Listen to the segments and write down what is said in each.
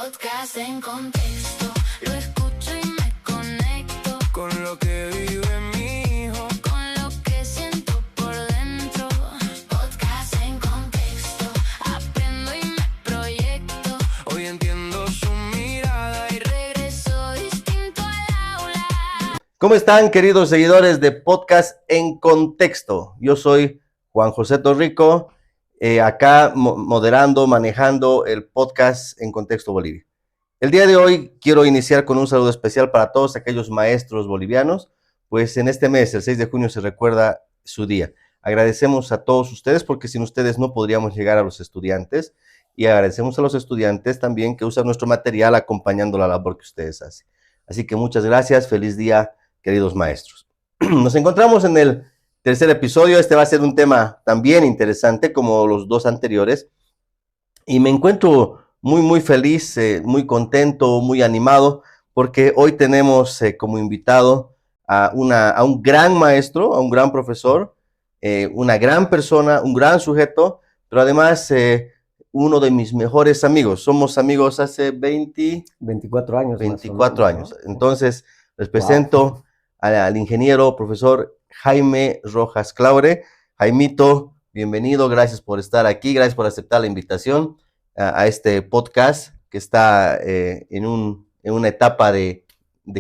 Podcast en contexto, lo escucho y me conecto con lo que vive mi hijo, con lo que siento por dentro. Podcast en contexto, aprendo y me proyecto. Hoy entiendo su mirada y regreso distinto al aula. ¿Cómo están, queridos seguidores de Podcast en Contexto? Yo soy Juan José Torrico, acá moderando, manejando el Podcast en Contexto Bolivia. El día de hoy quiero iniciar con un saludo especial para todos aquellos maestros bolivianos, pues en este mes, el 6 de junio, se recuerda su día. Agradecemos a todos ustedes porque sin ustedes no podríamos llegar a los estudiantes, y agradecemos a los estudiantes también que usan nuestro material acompañando la labor que ustedes hacen. Así que muchas gracias, feliz día, queridos maestros. Nos encontramos en el tercer episodio. Este va a ser un tema también interesante como los dos anteriores, y me encuentro muy feliz, muy contento, muy animado, porque hoy tenemos como invitado a un gran maestro, a un gran profesor, una gran persona, un gran sujeto, pero además uno de mis mejores amigos. Somos amigos hace 24 años. 24 más o menos, años. ¿no? Entonces, les presento al ingeniero, profesor Jaime Rojas Claure. Jaimito, bienvenido, gracias por estar aquí, gracias por aceptar la invitación a este podcast que está en una etapa de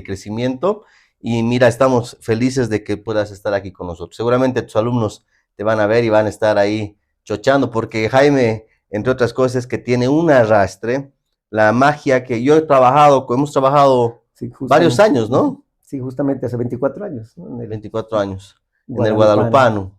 crecimiento. Y mira, estamos felices de que puedas estar aquí con nosotros. Seguramente tus alumnos te van a ver y van a estar ahí chochando, porque Jaime, entre otras cosas, que tiene un arrastre, la magia que yo hemos trabajado Sí, varios años, ¿no? Sí, justamente hace 24 años, ¿no? 24 años, en el Guadalupano.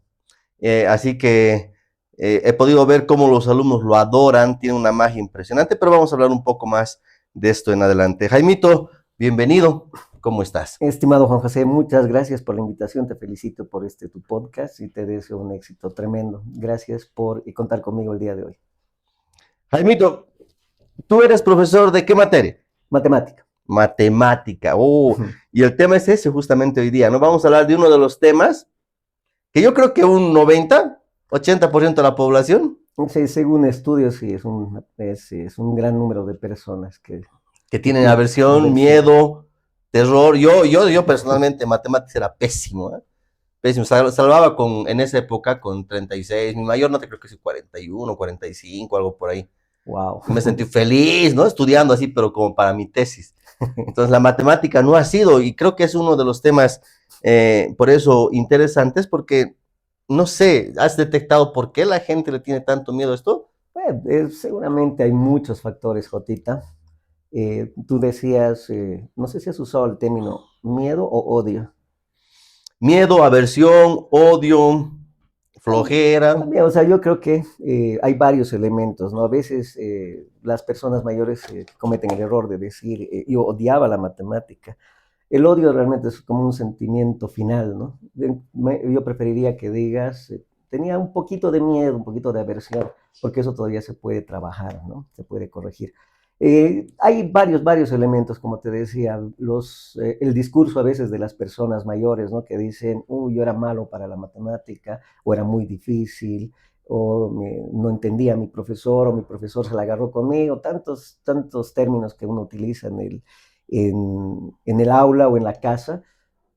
Así que he podido ver cómo los alumnos lo adoran, tiene una magia impresionante, pero vamos a hablar un poco más de esto en adelante. Jaimito, bienvenido, ¿cómo estás? Estimado Juan José, muchas gracias por la invitación, te felicito por tu podcast y te deseo un éxito tremendo. Gracias por contar conmigo el día de hoy. Jaimito, ¿tú eres profesor de qué materia? Matemática. Matemática, y el tema es ese justamente hoy día, ¿no? Vamos a hablar de uno de los temas que yo creo que un 80% de la población, Sí, según estudios, sí, es un gran número de personas que tienen aversión, miedo, terror. Yo personalmente, matemáticas era pésimo, pésimo. Salvaba en esa época con 36, mi mayor nota creo que es 41, 45, algo por ahí. Wow. Me sentí feliz, ¿no? Estudiando así, pero como para mi tesis. Entonces la matemática no ha sido, y creo que es uno de los temas, por eso, interesantes, porque, no sé, ¿has detectado por qué la gente le tiene tanto miedo a esto? Bueno, seguramente hay muchos factores, Jotita. Tú decías, no sé si has usado el término miedo o odio. Miedo, aversión, odio, flojera. También, o sea, yo creo que hay varios elementos, ¿no? A veces las personas mayores cometen el error de decir, yo odiaba la matemática. El odio realmente es como un sentimiento final, ¿no? Yo preferiría que digas, tenía un poquito de miedo, un poquito de aversión, porque eso todavía se puede trabajar, ¿no? Se puede corregir. Hay varios elementos, como te decía, el discurso a veces de las personas mayores, ¿no? Que dicen, yo era malo para la matemática, o era muy difícil, o no entendía a mi profesor, o mi profesor se la agarró conmigo, tantos términos que uno utiliza en el aula o en la casa.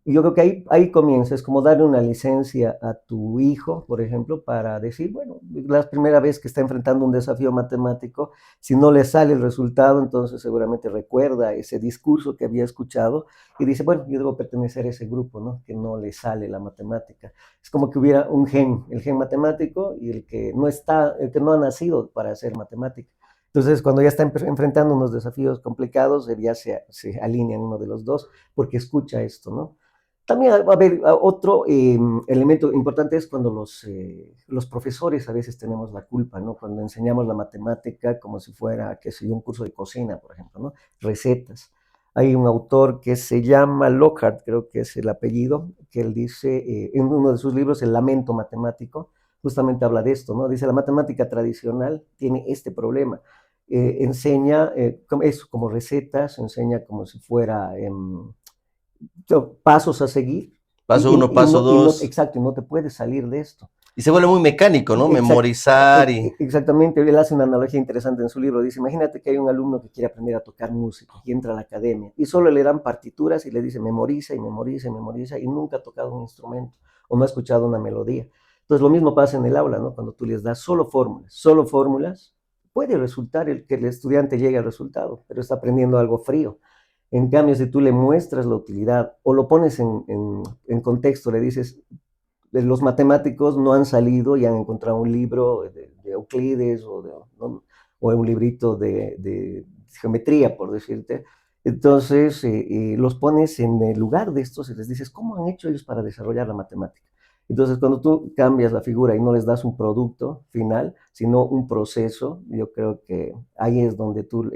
Y yo creo que ahí comienza, es como darle una licencia a tu hijo, por ejemplo, para decir, bueno, la primera vez que está enfrentando un desafío matemático, si no le sale el resultado, entonces seguramente recuerda ese discurso que había escuchado y dice, bueno, yo debo pertenecer a ese grupo, ¿no? Que no le sale la matemática. Es como que hubiera un gen, el gen matemático, y el que no ha nacido para hacer matemática. Entonces, cuando ya está enfrentando unos desafíos complicados, él ya se alinea en uno de los dos, porque escucha esto, ¿no? También, a ver, otro elemento importante es cuando los profesores a veces tenemos la culpa, ¿no? Cuando enseñamos la matemática como si fuera, qué sé yo, un curso de cocina, por ejemplo, ¿no? Recetas. Hay un autor que se llama Lockhart, creo que es el apellido, que él dice en uno de sus libros, El lamento matemático, justamente habla de esto, ¿no? Dice, la matemática tradicional tiene este problema. Enseña como recetas, enseña como si fuera pasos a seguir. Paso 1, paso 2. Exacto, y no te puedes salir de esto. Y se vuelve muy mecánico, ¿no? Exact- Memorizar y... Exactamente, él hace una analogía interesante en su libro. Dice, imagínate que hay un alumno que quiere aprender a tocar música y entra a la academia y solo le dan partituras y le dice memoriza y memoriza y memoriza y nunca ha tocado un instrumento o no ha escuchado una melodía. Entonces lo mismo pasa en el aula, ¿no? Cuando tú les das solo fórmulas, puede resultar que el estudiante llegue al resultado, pero está aprendiendo algo frío. En cambio, si tú le muestras la utilidad o lo pones en contexto, le dices, los matemáticos no han salido y han encontrado un libro de Euclides ¿no? O un librito de geometría, por decirte. Entonces, los pones en el lugar de estos y les dices, ¿cómo han hecho ellos para desarrollar la matemática? Entonces, cuando tú cambias la figura y no les das un producto final, sino un proceso, yo creo que ahí es donde tú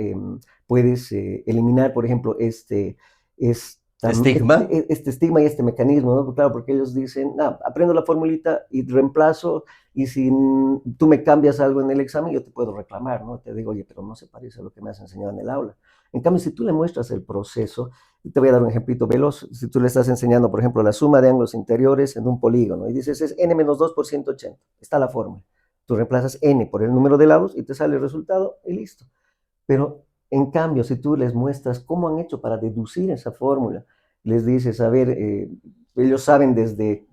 puedes eliminar, por ejemplo, estigma. este estigma y este mecanismo, ¿no? Claro, porque ellos dicen, aprendo la formulita y reemplazo, y si tú me cambias algo en el examen, yo te puedo reclamar, ¿no? Te digo, oye, pero no se parece a lo que me has enseñado en el aula. En cambio, si tú le muestras el proceso, te voy a dar un ejemplito veloz. Si tú le estás enseñando, por ejemplo, la suma de ángulos interiores en un polígono y dices es n-2 por 180, está la fórmula. Tú reemplazas n por el número de lados y te sale el resultado y listo. Pero en cambio, si tú les muestras cómo han hecho para deducir esa fórmula, les dices, a ver, ellos saben desde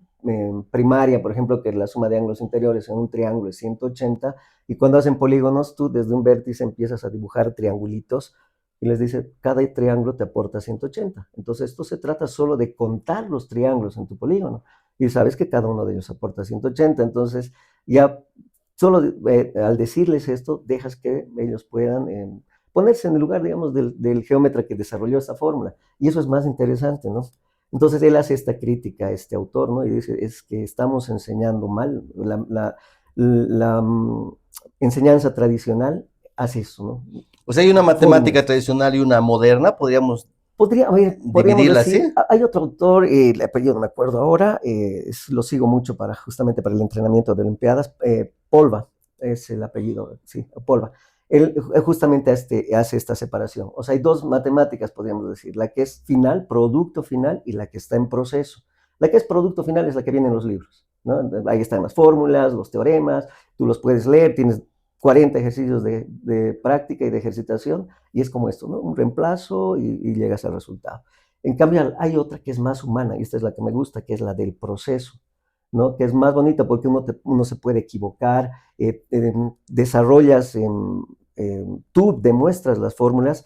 primaria, por ejemplo, que la suma de ángulos interiores en un triángulo es 180, y cuando hacen polígonos, tú desde un vértice empiezas a dibujar triangulitos y les dices, cada triángulo te aporta 180. Entonces, esto se trata solo de contar los triángulos en tu polígono, y sabes que cada uno de ellos aporta 180. Entonces, ya solo al decirles esto, dejas que ellos puedan ponerse en el lugar, digamos, del geómetra que desarrolló esta fórmula. Y eso es más interesante, ¿no? Entonces él hace esta crítica a este autor, ¿no? Y dice, es que estamos enseñando mal. La enseñanza tradicional hace eso, ¿no? O sea, hay una matemática Fórmulas. tradicional y una moderna, podríamos Podríamos dividirla decir, así. hay otro autor, el apellido no me acuerdo ahora, lo sigo mucho justamente para el entrenamiento de Olimpiadas, Polva es el apellido, sí, Polva. Él justamente hace esta separación. O sea, hay dos matemáticas, podríamos decir, la que es final, producto final, y la que está en proceso. La que es producto final es la que viene en los libros, ¿no? Ahí están las fórmulas, los teoremas, tú los puedes leer, tienes 40 ejercicios de práctica y de ejercitación, y es como esto, ¿no? Un reemplazo y llegas al resultado. En cambio, hay otra que es más humana, y esta es la que me gusta, que es la del proceso, ¿no? Que es más bonita porque uno se puede equivocar, desarrollas, tú demuestras las fórmulas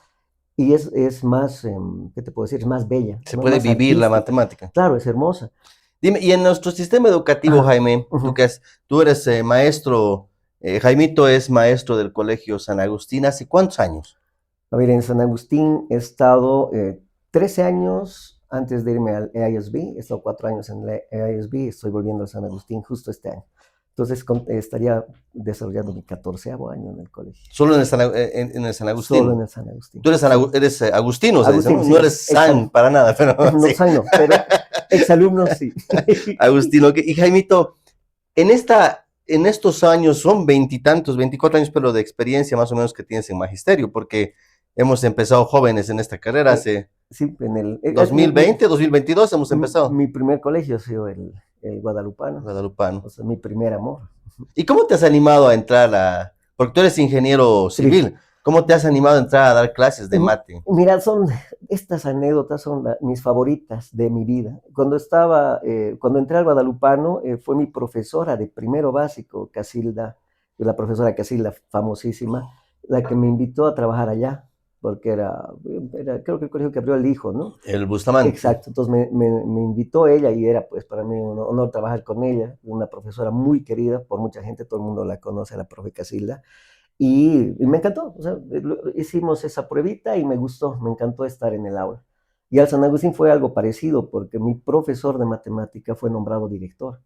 y es más, ¿qué te puedo decir? Es más bella, Se ¿no? puede Más vivir la artística. matemática. Claro, es hermosa. Dime, y en nuestro sistema educativo, Ajá. Jaime, tú eres maestro, Jaimito es maestro del Colegio San Agustín, ¿hace cuántos años? A ver, en San Agustín he estado 13 años antes de irme al EISB, he estado 4 años en el EISB, estoy volviendo al San Agustín justo este año. Entonces estaría desarrollando mi 14º año en el colegio. Solo en el en el San Agustín. Solo en el San Agustín. Tú eres, Sí. eres agustino, se dice, Agustín, ¿no? sí. No eres san para nada, pero No, sí. San no, pero exalumno sí. Agustino, y Jaimito, en estos años, son veintitantos, 24 años, pero de experiencia más o menos que tienes en magisterio, porque hemos empezado jóvenes en esta carrera hace Sí, en el 2020, 2022 hemos empezado. mi primer colegio ha sido el guadalupano, Guadalupano. o sea, mi primer amor. ¿Y cómo te has animado a entrar porque tú eres ingeniero civil, ¿cómo te has animado a entrar a dar clases de mate? Mira, estas anécdotas son mis favoritas de mi vida. Cuando entré al guadalupano, fue mi profesora de primero básico, Casilda, la profesora Casilda, famosísima, la que me invitó a trabajar allá, porque creo que el colegio que abrió el hijo, ¿no? El Bustamante. Exacto, entonces me invitó ella y era pues para mí un honor trabajar con ella, una profesora muy querida por mucha gente, todo el mundo la conoce, la profe Casilda, y me encantó, o sea, hicimos esa pruebita y me gustó, me encantó estar en el aula. Y al San Agustín fue algo parecido, porque mi profesor de matemática fue nombrado director,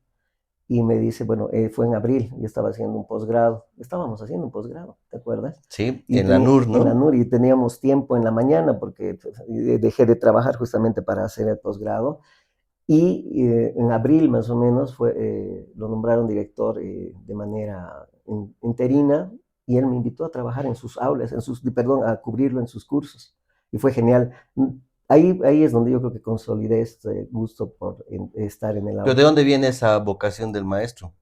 y me dice, bueno, fue en abril, yo estaba haciendo un posgrado, estábamos haciendo un posgrado, ¿te acuerdas? Sí, Y en la NUR, ¿no? En la NUR, y teníamos tiempo en la mañana porque dejé de trabajar justamente para hacer el posgrado, y en abril más o menos lo nombraron director de manera interina, y él me invitó a trabajar en sus aulas, perdón, a cubrirlo en sus cursos, y fue genial. Ahí es donde yo creo que consolidé este gusto por estar en el Pero aula. ¿de dónde viene esa vocación del maestro?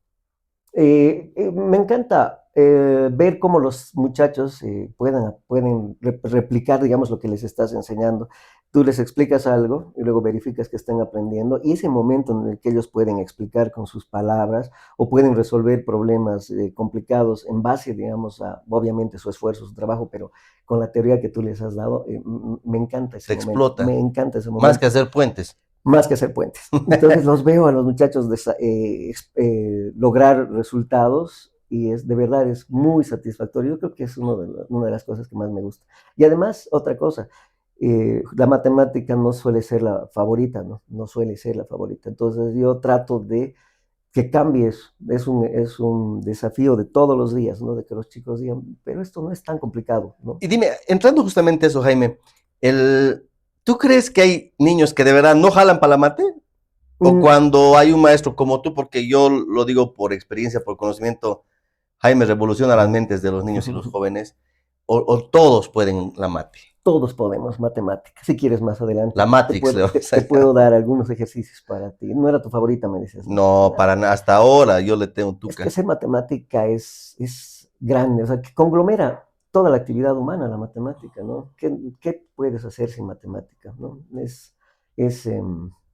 Me encanta ver cómo los muchachos pueden replicar, digamos, lo que les estás enseñando. Tú les explicas algo y luego verificas que están aprendiendo y ese momento en el que ellos pueden explicar con sus palabras o pueden resolver problemas complicados en base, digamos, a obviamente su esfuerzo, su trabajo, pero con la teoría que tú les has dado, me encanta ese Te momento, explota. me encanta ese Más que momento. hacer puentes. Más que hacer puentes. Entonces los veo a los muchachos lograr resultados y de verdad es muy satisfactorio. Yo creo que es una de las cosas que más me gusta. Y además, otra cosa, la matemática no suele ser la favorita, ¿no? No suele ser la favorita. Entonces yo trato de que cambies. Es un desafío de todos los días, ¿no? De que los chicos digan, pero esto no es tan complicado, ¿no? Y dime, entrando justamente a eso, Jaime, ¿tú crees que hay niños que de verdad no jalan para la mate? ¿O Mm, cuando hay un maestro como tú, porque yo lo digo por experiencia, por conocimiento, Jaime revoluciona las mentes de los niños y los jóvenes, o todos pueden la mate? Todos podemos matemáticas. Si quieres más La adelante, Matrix, le vamos te a puedo llamar. dar algunos ejercicios para ti. No era tu favorita, me dices, ¿no? No, para nada, hasta ahora yo le tengo Es que tuca. hacer matemática es grande, o sea, que conglomera toda la actividad humana, la matemática, ¿no? ¿Qué puedes hacer sin matemática, ¿no?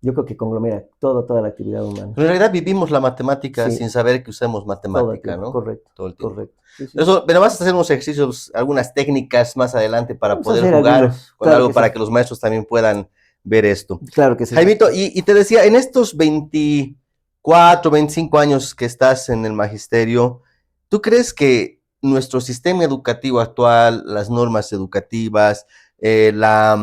Yo creo que conglomera toda la actividad humana. Pero en realidad vivimos la matemática sin Sí, saber que usemos todo el matemática, tiempo, ¿no? correcto, Todo el tiempo. correcto. Sí, sí, sí. Eso, pero vas a hacer unos ejercicios, algunas técnicas más adelante para Vamos a poder hacer jugar algunos, con claro algo que sí, para que los maestros también puedan ver esto. claro que sí. Jaimito, y te decía, en estos 24, 25 años que estás en el magisterio, ¿tú crees que nuestro sistema educativo actual, las normas educativas, la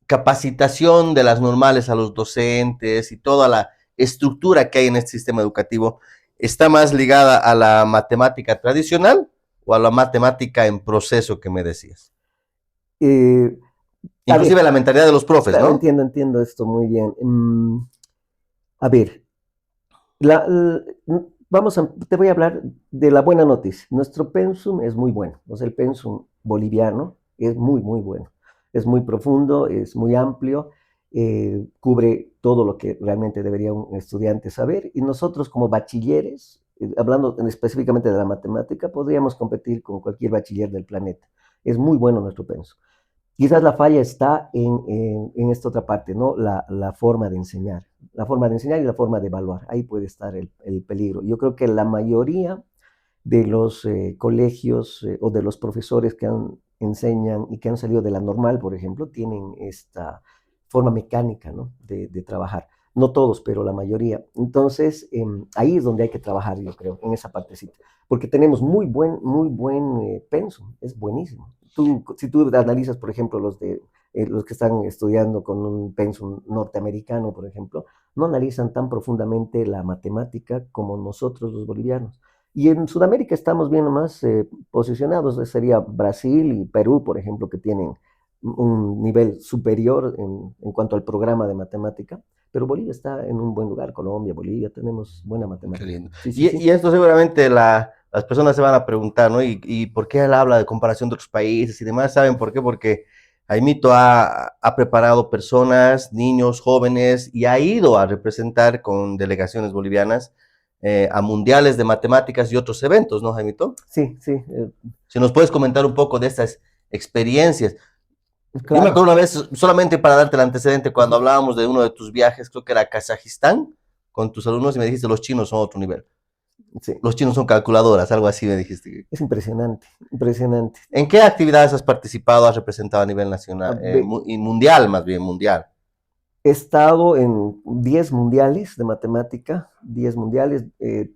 capacitación de las normales a los docentes y toda la estructura que hay en este sistema educativo está más ligada a la matemática tradicional o a la matemática en proceso que me decías? Eh, a ver, Inclusive la mentalidad de los profes, claro, ¿no? entiendo esto muy bien. A ver, La- l- te voy a hablar de la buena noticia. Nuestro pensum es muy bueno. O sea, el pensum boliviano es muy, muy bueno. Es muy profundo, es muy amplio, cubre todo lo que realmente debería un estudiante saber. Y nosotros como bachilleres, hablando específicamente de la matemática, podríamos competir con cualquier bachiller del planeta. Es muy bueno nuestro pensum. Quizás la falla está en esta otra parte, ¿no? La forma de enseñar. La forma de enseñar y la forma de evaluar. Ahí puede estar el peligro. Yo creo que la mayoría de los colegios o de los profesores enseñan y que han salido de la normal, por ejemplo, tienen esta forma mecánica, ¿no? de trabajar. No todos, pero la mayoría. Entonces, ahí es donde hay que trabajar, yo creo, en esa partecita. Porque tenemos muy buen pensum, es buenísimo. Si tú analizas, por ejemplo, los que están estudiando con un pensum norteamericano, por ejemplo, no analizan tan profundamente la matemática como nosotros los bolivianos. Y en Sudamérica estamos bien más posicionados, sería Brasil y Perú, por ejemplo, que tienen un nivel superior en cuanto al programa de matemática, pero Bolivia está en un buen lugar, Colombia, Bolivia, tenemos buena Qué matemática. lindo. Sí, sí, Y sí. esto seguramente las personas se van a preguntar, ¿no? ¿Y por qué él habla de comparación de otros países y demás? ¿Saben por qué? Porque Jaimito ha preparado personas, niños, jóvenes, y ha ido a representar con delegaciones bolivianas a mundiales de matemáticas y otros eventos, ¿no, Jaimito? Sí, sí, Si nos puedes comentar un poco de estas experiencias. Yo me acuerdo claro. una vez, solamente para darte el antecedente, cuando hablábamos de uno de tus viajes, creo que era a Kazajistán, con tus alumnos, y me dijiste, los chinos son otro nivel. Sí, Los chinos son calculadoras, algo así me dijiste. es impresionante, impresionante. ¿En qué actividades has participado, has representado a nivel A nacional ver, y mundial, más bien mundial? he estado en 10 mundiales de matemática, 10 mundiales,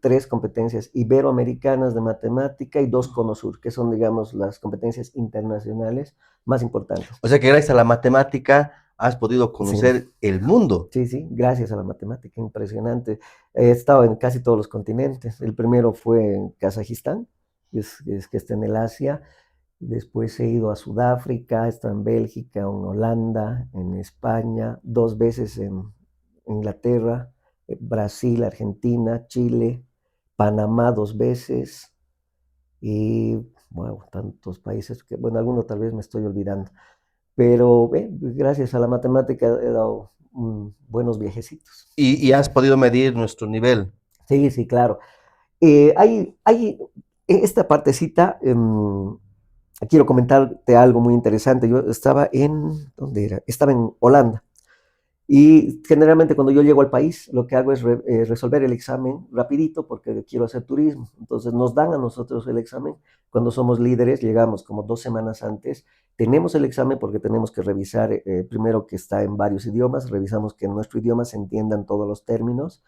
3 competencias iberoamericanas de matemática y 2 CONOSUR, que son, digamos, las competencias internacionales más importantes. O sea que gracias a la matemática has podido Sí, conocer el mundo. sí, sí, gracias a la matemática, impresionante. He estado en casi todos los continentes. El primero fue en Kazajistán, que está en el Asia. Después he ido a Sudáfrica, he estado en Bélgica, en Holanda, en España, 2 veces en Inglaterra, Brasil, Argentina, Chile, Panamá 2 veces y, wow, tantos países que, bueno, alguno tal vez me estoy olvidando, pero gracias a la matemática he dado buenos viajecitos. Y has podido medir nuestro nivel. Sí, sí, claro. Hay esta partecita, quiero comentarte algo muy interesante. Yo estaba ¿dónde era? Estaba en Holanda. Y generalmente cuando yo llego al país, lo que hago es resolver el examen rapidito porque quiero hacer turismo. Entonces nos dan a nosotros el examen. Cuando somos líderes, llegamos como 2 semanas antes. Tenemos el examen porque tenemos que revisar primero que está en varios idiomas, revisamos que en nuestro idioma se entiendan todos los términos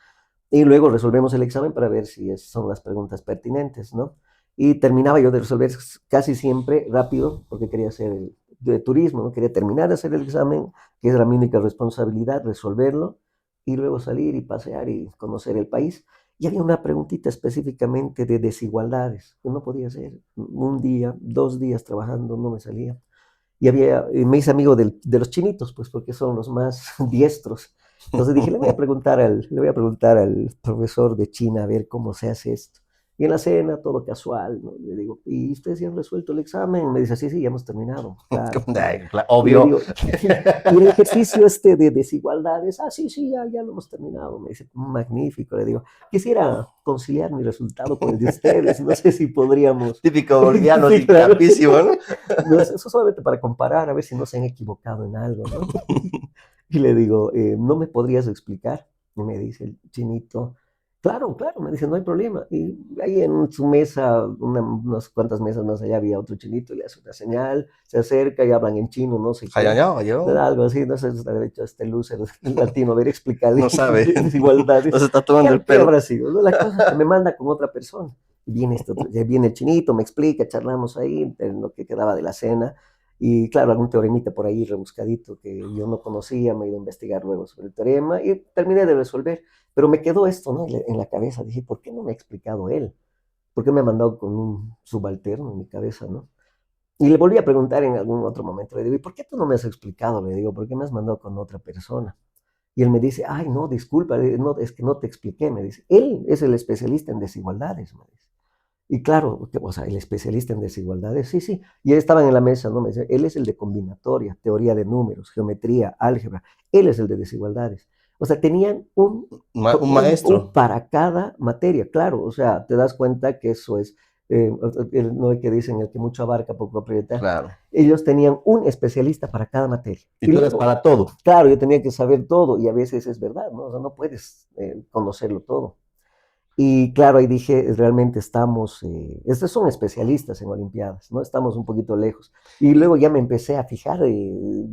y luego resolvemos el examen para ver si son las preguntas pertinentes, ¿no? Y terminaba yo de resolver casi siempre rápido porque quería hacer de turismo, ¿no? Quería terminar de hacer el examen, que era mi única responsabilidad, resolverlo y luego salir y pasear y conocer el país. Y había una preguntita específicamente de desigualdades, que no podía hacer. Un día, 2 días trabajando, no me salía. Me hice amigo de los chinitos, pues porque son los más diestros. Entonces dije, le voy a preguntar al profesor de China a ver cómo se hace esto. Y en la cena, todo casual, ¿no? Le digo, ¿y ustedes ya han resuelto el examen? Me dice, sí, sí, ya hemos terminado. Claro. Y le Obvio. digo, ¿y el ejercicio este de desigualdades? Ah, sí, sí, ya lo hemos terminado. Me dice, magnífico. Le digo, quisiera conciliar mi resultado con el de ustedes. No sé si podríamos. Típico boliviano, Sí, así, claro. capísimo, ¿no? No, eso solamente para comparar, a ver si no se han equivocado en algo, ¿no? Y le digo, ¿no me podrías explicar? Y me dice el chinito, claro, claro, me dice, no hay problema. Y ahí en su mesa, unas cuantas mesas más allá, había otro chinito, y le hace una señal, se acerca y hablan en chino, no sé qué. Yo. Algo así, no sé, de hecho, este loser latino, a ver, explicarle No sabe. desigualdades. No se está tomando el ¿Qué pelo. habrá sido? ¿No? La cosa es que me manda con otra persona. Y viene el chinito, me explica, charlamos ahí en lo que quedaba de la cena. Y claro, algún teoremita por ahí rebuscadito que yo no conocía, me iba a investigar luego sobre el teorema y terminé de resolver. Pero me quedó esto, ¿no? En la cabeza. Dije, ¿por qué no me ha explicado él? ¿Por qué me ha mandado con un subalterno en mi cabeza, ¿no? Y le volví a preguntar en algún otro momento. Le digo, ¿y por qué tú no me has explicado? Le digo, ¿por qué me has mandado con otra persona? Y él me dice, ay, no, disculpa, no, es que no te expliqué, me dice. Él es el especialista en desigualdades, me dice. Y claro, o sea, el especialista en desigualdades, sí, sí. Y estaban en la mesa, ¿no? Me dice, él es el de combinatoria, teoría de números, geometría, álgebra. Él es el de desigualdades. O sea, tenían Un maestro. para cada materia, claro. O sea, te das cuenta que eso es, no hay que dicen, el que mucho abarca, poco aprieta. Claro. Ellos tenían un especialista para cada materia. Y tú eres para todo. Claro, yo tenía que saber todo y a veces es verdad, ¿no? O sea, no puedes conocerlo todo. Y claro, ahí dije, realmente estos son especialistas en Olimpiadas, ¿no? Estamos un poquito lejos. Y luego ya me empecé a fijar en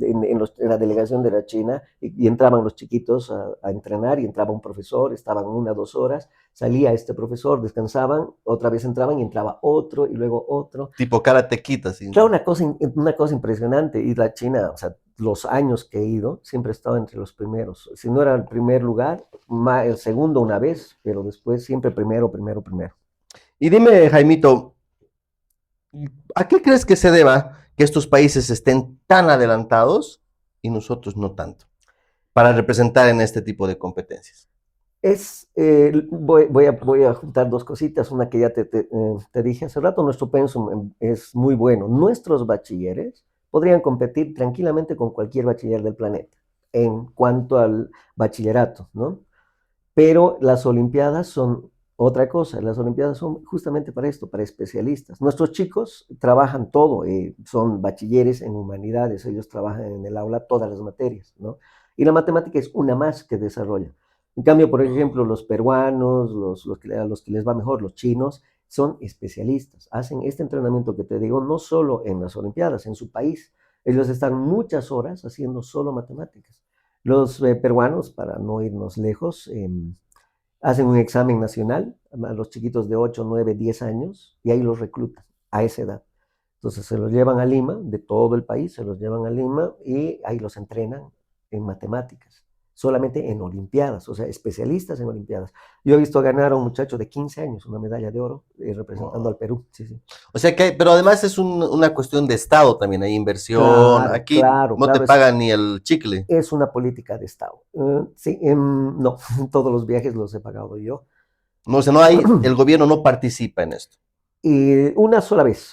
la delegación de la China y entraban los chiquitos a entrenar y entraba un profesor, estaban 1 o 2 horas, salía este profesor, descansaban, otra vez entraban y entraba otro y luego otro. Tipo karatequita, sí. Claro, una cosa impresionante. Y la China, o sea, los años que he ido, siempre he estado entre los primeros. Si no era el primer lugar, el segundo una vez, pero después siempre primero, primero, primero. Y dime, Jaimito, ¿a qué crees que se deba que estos países estén tan adelantados y nosotros no tanto para representar en este tipo de competencias? Voy a juntar dos cositas. Una que ya te dije hace rato, nuestro pensum es muy bueno. Nuestros bachilleres podrían competir tranquilamente con cualquier bachiller del planeta en cuanto al bachillerato, ¿no? Pero las Olimpiadas son otra cosa. Las Olimpiadas son justamente para esto, para especialistas. Nuestros chicos trabajan todo, son bachilleres en humanidades, ellos trabajan en el aula todas las materias, ¿no? Y la matemática es una más que desarrollan. En cambio, por ejemplo, los peruanos, a los que les va mejor, los chinos, son especialistas. Hacen este entrenamiento que te digo, no solo en las Olimpiadas, en su país. Ellos están muchas horas haciendo solo matemáticas. Los peruanos, para no irnos lejos, hacen un examen nacional a los chiquitos de 8, 9, 10 años y ahí los reclutan a esa edad. Entonces se los llevan a Lima, de todo el país, se los llevan a Lima y ahí los entrenan en matemáticas, solamente en Olimpiadas, o sea, especialistas en Olimpiadas. Yo he visto ganar a un muchacho de 15 años una medalla de oro representando al Perú. Sí, sí. O sea que, pero además es una cuestión de Estado también, hay inversión. Claro, Aquí claro, no te pagan ni el chicle. Es una política de Estado. Sí, no, todos los viajes los he pagado yo. No, o sea, no hay, el gobierno no participa en esto. Y una sola vez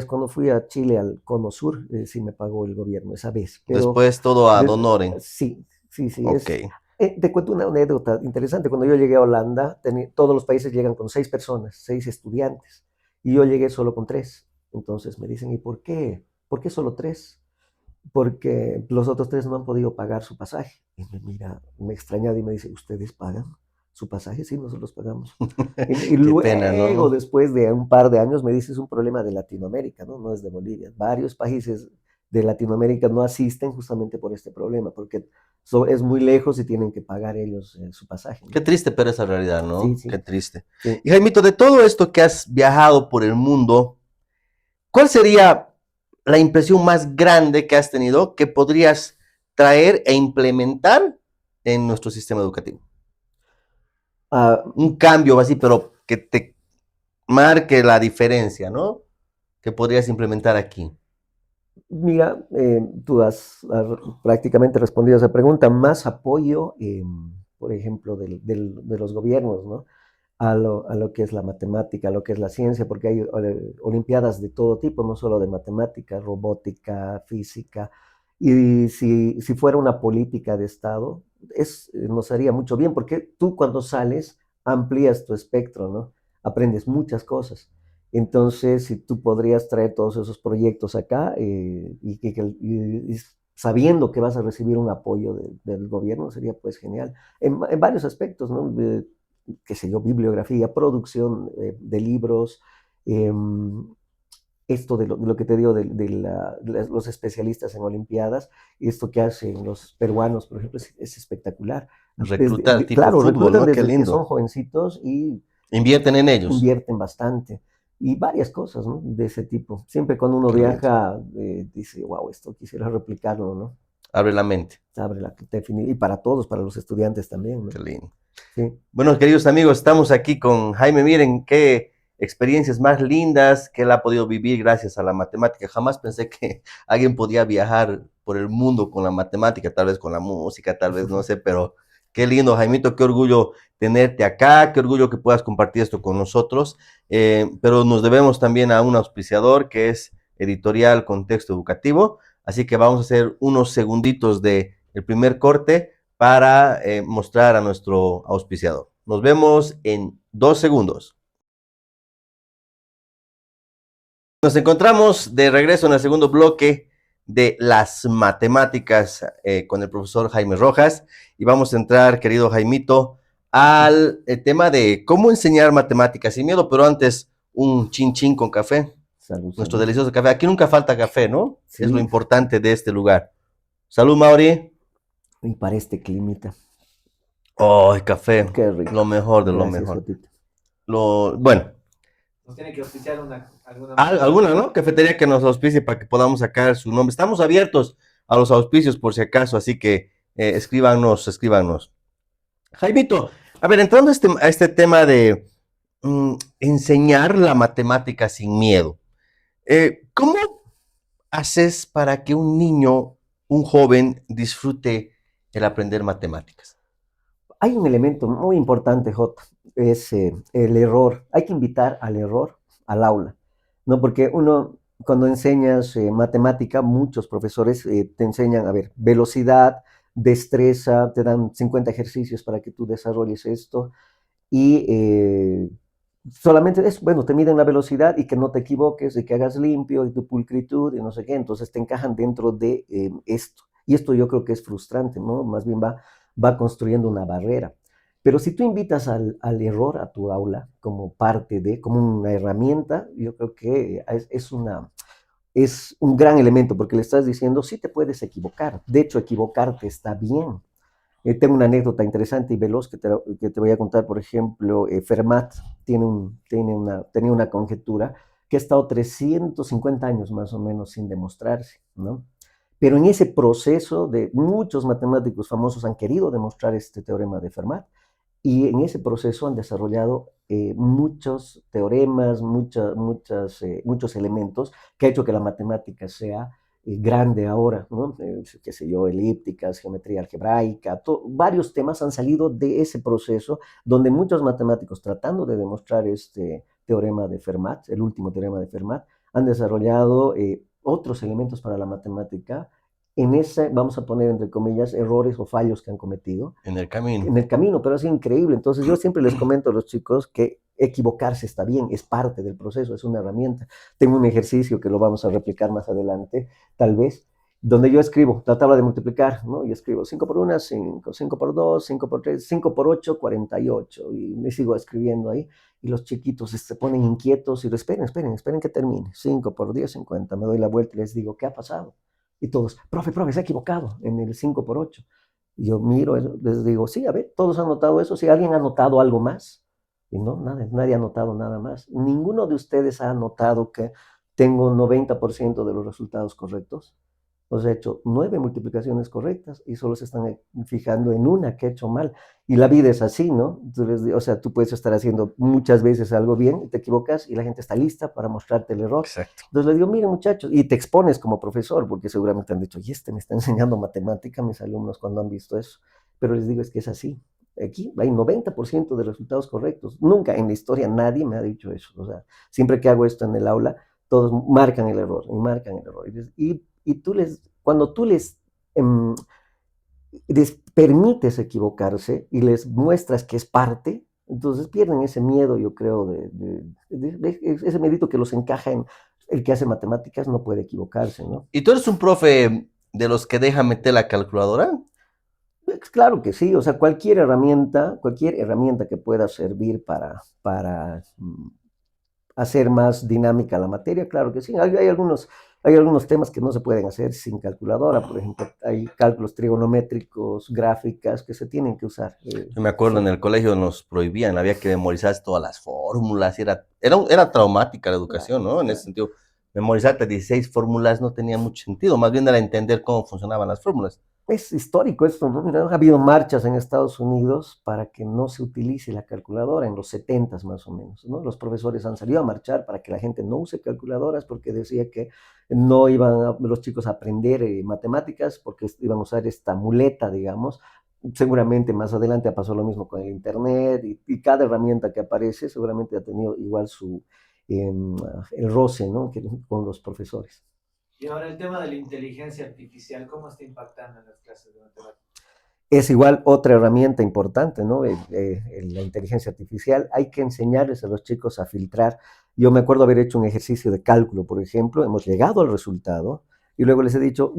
cuando fui a Chile al Cono Sur, sí me pagó el gobierno esa vez. Pero después todo ad honorem. sí, sí, sí. Ok. Te cuento una anécdota interesante. Cuando yo llegué a Holanda, todos los países llegan con 6 personas, 6 estudiantes, y yo llegué solo con 3. Entonces me dicen, ¿y por qué? ¿Por qué solo 3? Porque los otros 3 no han podido pagar su pasaje. Y me mira, me extrañaba y me dice, ¿ustedes pagan su pasaje? Sí, nosotros pagamos. Y Qué pena, luego, ¿no? después de un par de años, me dice, es un problema de Latinoamérica, ¿no? No es de Bolivia. Varios países de Latinoamérica no asisten justamente por este problema, porque es muy lejos y tienen que pagar ellos su pasaje, Qué ¿no? triste, pero esa realidad, Sí, ¿no? Qué sí, triste. sí. Y Jaimito, de todo esto que has viajado por el mundo, ¿cuál sería la impresión más grande que has tenido que podrías traer e implementar en nuestro sistema educativo? Ah, Un cambio así, pero que te marque la diferencia, ¿no? Que podrías implementar aquí. mira, tú has prácticamente respondido a esa pregunta. Más apoyo, por ejemplo, de los gobiernos, ¿no? A lo que es la matemática, a lo que es la ciencia, porque hay olimpiadas de todo tipo, no solo de matemática, robótica, física. Y si fuera una política de Estado, nos haría mucho bien, porque tú cuando sales amplías tu espectro, ¿no? Aprendes muchas cosas. Entonces, si tú podrías traer todos esos proyectos acá y sabiendo que vas a recibir un apoyo del gobierno, sería pues genial. En varios aspectos, ¿no? Qué sé yo, bibliografía, producción de libros, eh, esto de lo que te digo de los especialistas en Olimpiadas, esto que hacen los peruanos, por ejemplo, es espectacular. Reclutar tipo Claro, fútbol, reclutan ¿no? Qué desde que son lindo. jovencitos y Invierten en ellos. invierten bastante. Y varias cosas, ¿no? De ese tipo. Siempre cuando uno Qué lindo. viaja, dice, wow, esto quisiera replicarlo, ¿no? Abre la mente. Abre y para todos, para los estudiantes también, Qué ¿no? lindo. Sí. Bueno, queridos amigos, estamos aquí con Jaime. Miren qué experiencias más lindas que él ha podido vivir gracias a la matemática. Jamás pensé que alguien podía viajar por el mundo con la matemática, tal vez con la música, tal vez no sé, pero qué lindo, Jaimito, qué orgullo tenerte acá, qué orgullo que puedas compartir esto con nosotros. Pero nos debemos también a un auspiciador que es Editorial Contexto Educativo. Así que vamos a hacer unos segunditos de el primer corte para mostrar a nuestro auspiciador. Nos vemos en 2 segundos. Nos encontramos de regreso en el segundo bloque de las matemáticas con el profesor Jaime Rojas y vamos a entrar, querido Jaimito, al tema de cómo enseñar matemáticas sin miedo, pero antes un chin chin con café, Salud, nuestro salud. delicioso café. Aquí nunca falta café, ¿no? Es lo Sí, importante de este lugar. Salud, Mauri. y para este climita. Oh, café, Qué rico. lo mejor de lo Gracias, mejor. Jotito. Bueno, Nos tiene que auspiciar alguna alguna, ¿no? Cafetería que nos auspicie para que podamos sacar su nombre. Estamos abiertos a los auspicios por si acaso, así que escríbanos, escríbanos. Jaimito, a ver, entrando a este tema de enseñar la matemática sin miedo, ¿cómo haces para que un niño, un joven, disfrute el aprender matemáticas? Hay un elemento muy importante, Jota, es el error. Hay que invitar al error al aula, ¿no? Porque uno, cuando enseñas matemática, muchos profesores te enseñan, a ver, velocidad, destreza, te dan 50 ejercicios para que tú desarrolles esto y solamente es, bueno, te miden la velocidad y que no te equivoques y que hagas limpio y tu pulcritud y no sé qué, entonces te encajan dentro de esto. Y esto yo creo que es frustrante, ¿no? Más bien va construyendo una barrera. Pero si tú invitas al error a tu aula como parte de, como una herramienta, yo creo que es un gran elemento porque le estás diciendo, sí te puedes equivocar. De hecho, equivocarte está bien. Tengo una anécdota interesante y veloz que te voy a contar. Por ejemplo, Fermat tenía una conjetura que ha estado 350 años más o menos sin demostrarse, ¿no? Pero en ese proceso de muchos matemáticos famosos han querido demostrar este teorema de Fermat y en ese proceso han desarrollado muchos teoremas, muchos elementos que ha hecho que la matemática sea grande ahora, ¿no? Qué sé yo, elípticas, geometría algebraica, varios temas han salido de ese proceso donde muchos matemáticos tratando de demostrar este teorema de Fermat, el último teorema de Fermat, han desarrollado otros elementos para la matemática en ese, vamos a poner entre comillas, errores o fallos que han cometido En el camino. en el camino, pero es increíble. Entonces yo siempre les comento a los chicos que equivocarse está bien, es parte del proceso, es una herramienta. Tengo un ejercicio que lo vamos a replicar más adelante, tal vez, donde yo escribo la tabla de multiplicar, ¿no? Y escribo 5 por 1, 5, 5 por 2, 5 por 3, 5 por 8, 48. Y me sigo escribiendo ahí. Y los chiquitos se ponen inquietos y esperen que termine. 5 por 10, 50. Me doy la vuelta y les digo, ¿qué ha pasado? Y todos, profe, se ha equivocado en el 5 por 8. Y yo miro, les digo, sí, a ver, todos han notado eso. Si alguien ha notado algo más. Y no, nadie ha notado nada más. Ninguno de ustedes ha notado que tengo 90% de los resultados correctos. Os he hecho 9 multiplicaciones correctas y solo se están fijando en una que he hecho mal. Y la vida es así, ¿no? O sea, tú puedes estar haciendo muchas veces algo bien, te equivocas y la gente está lista para mostrarte el error. Exacto. Entonces les digo, miren muchachos, y te expones como profesor, porque seguramente han dicho, y este me está enseñando matemática, mis alumnos cuando han visto eso. Pero les digo, es que es así. Aquí hay 90% de resultados correctos. Nunca en la historia nadie me ha dicho eso. O sea, siempre que hago esto en el aula, todos marcan el error y marcan el error. Y tú cuando tú les permites equivocarse y les muestras que es parte, entonces pierden ese miedo, yo creo, ese miedito que los encaja en el que hace matemáticas no puede equivocarse, ¿no? ¿Y tú eres un profe de los que deja meter la calculadora? Claro que sí, o sea, cualquier herramienta que pueda servir para hacer más dinámica la materia, claro que sí. Hay algunos temas que no se pueden hacer sin calculadora, por ejemplo, hay cálculos trigonométricos, gráficas que se tienen que usar. Yo me acuerdo en el colegio nos prohibían, había que memorizar todas las fórmulas, y era traumática la educación, ¿no? En ese sentido, memorizarte 16 fórmulas no tenía mucho sentido, más bien era entender cómo funcionaban las fórmulas. Es histórico esto, ¿no? Mira, ha habido marchas en Estados Unidos para que no se utilice la calculadora en los 70s más o menos, ¿no? Los profesores han salido a marchar para que la gente no use calculadoras porque decía que no iban los chicos a aprender matemáticas porque iban a usar esta muleta, digamos. Seguramente más adelante pasó lo mismo con el internet y cada herramienta que aparece seguramente ha tenido igual el roce, ¿no? Con los profesores. Y ahora el tema de la inteligencia artificial, ¿cómo está impactando en las clases de matemáticas? Es igual otra herramienta importante, ¿no? La inteligencia artificial. Hay que enseñarles a los chicos a filtrar. Yo me acuerdo haber hecho un ejercicio de cálculo, por ejemplo, hemos llegado al resultado y luego les he dicho,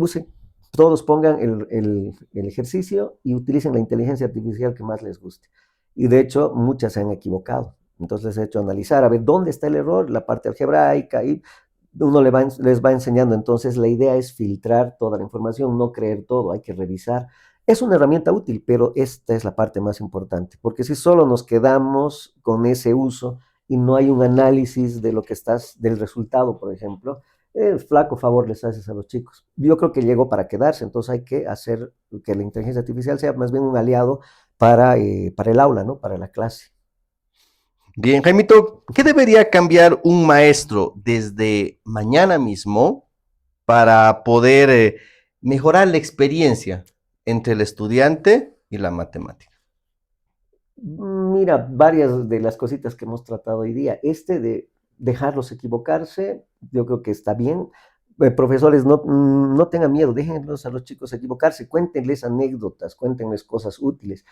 todos pongan el ejercicio y utilicen la inteligencia artificial que más les guste. Y de hecho, muchas se han equivocado. Entonces les he hecho analizar, a ver dónde está el error, la parte algebraica, y uno les va enseñando. Entonces la idea es filtrar toda la información, no creer todo, hay que revisar. Es una herramienta útil, pero esta es la parte más importante, porque si solo nos quedamos con ese uso y no hay un análisis de del resultado, por ejemplo, flaco favor les haces a los chicos. Yo creo que llegó para quedarse, entonces hay que hacer que la inteligencia artificial sea más bien un aliado para el aula, ¿no? Para la clase. Bien, Jaimito, ¿qué debería cambiar un maestro desde mañana mismo para poder mejorar la experiencia entre el estudiante y la matemática? Mira, varias de las cositas que hemos tratado hoy día. De dejarlos equivocarse, yo creo que está bien. Profesores, no tengan miedo, déjenlos a los chicos equivocarse, cuéntenles anécdotas, cuéntenles cosas útiles.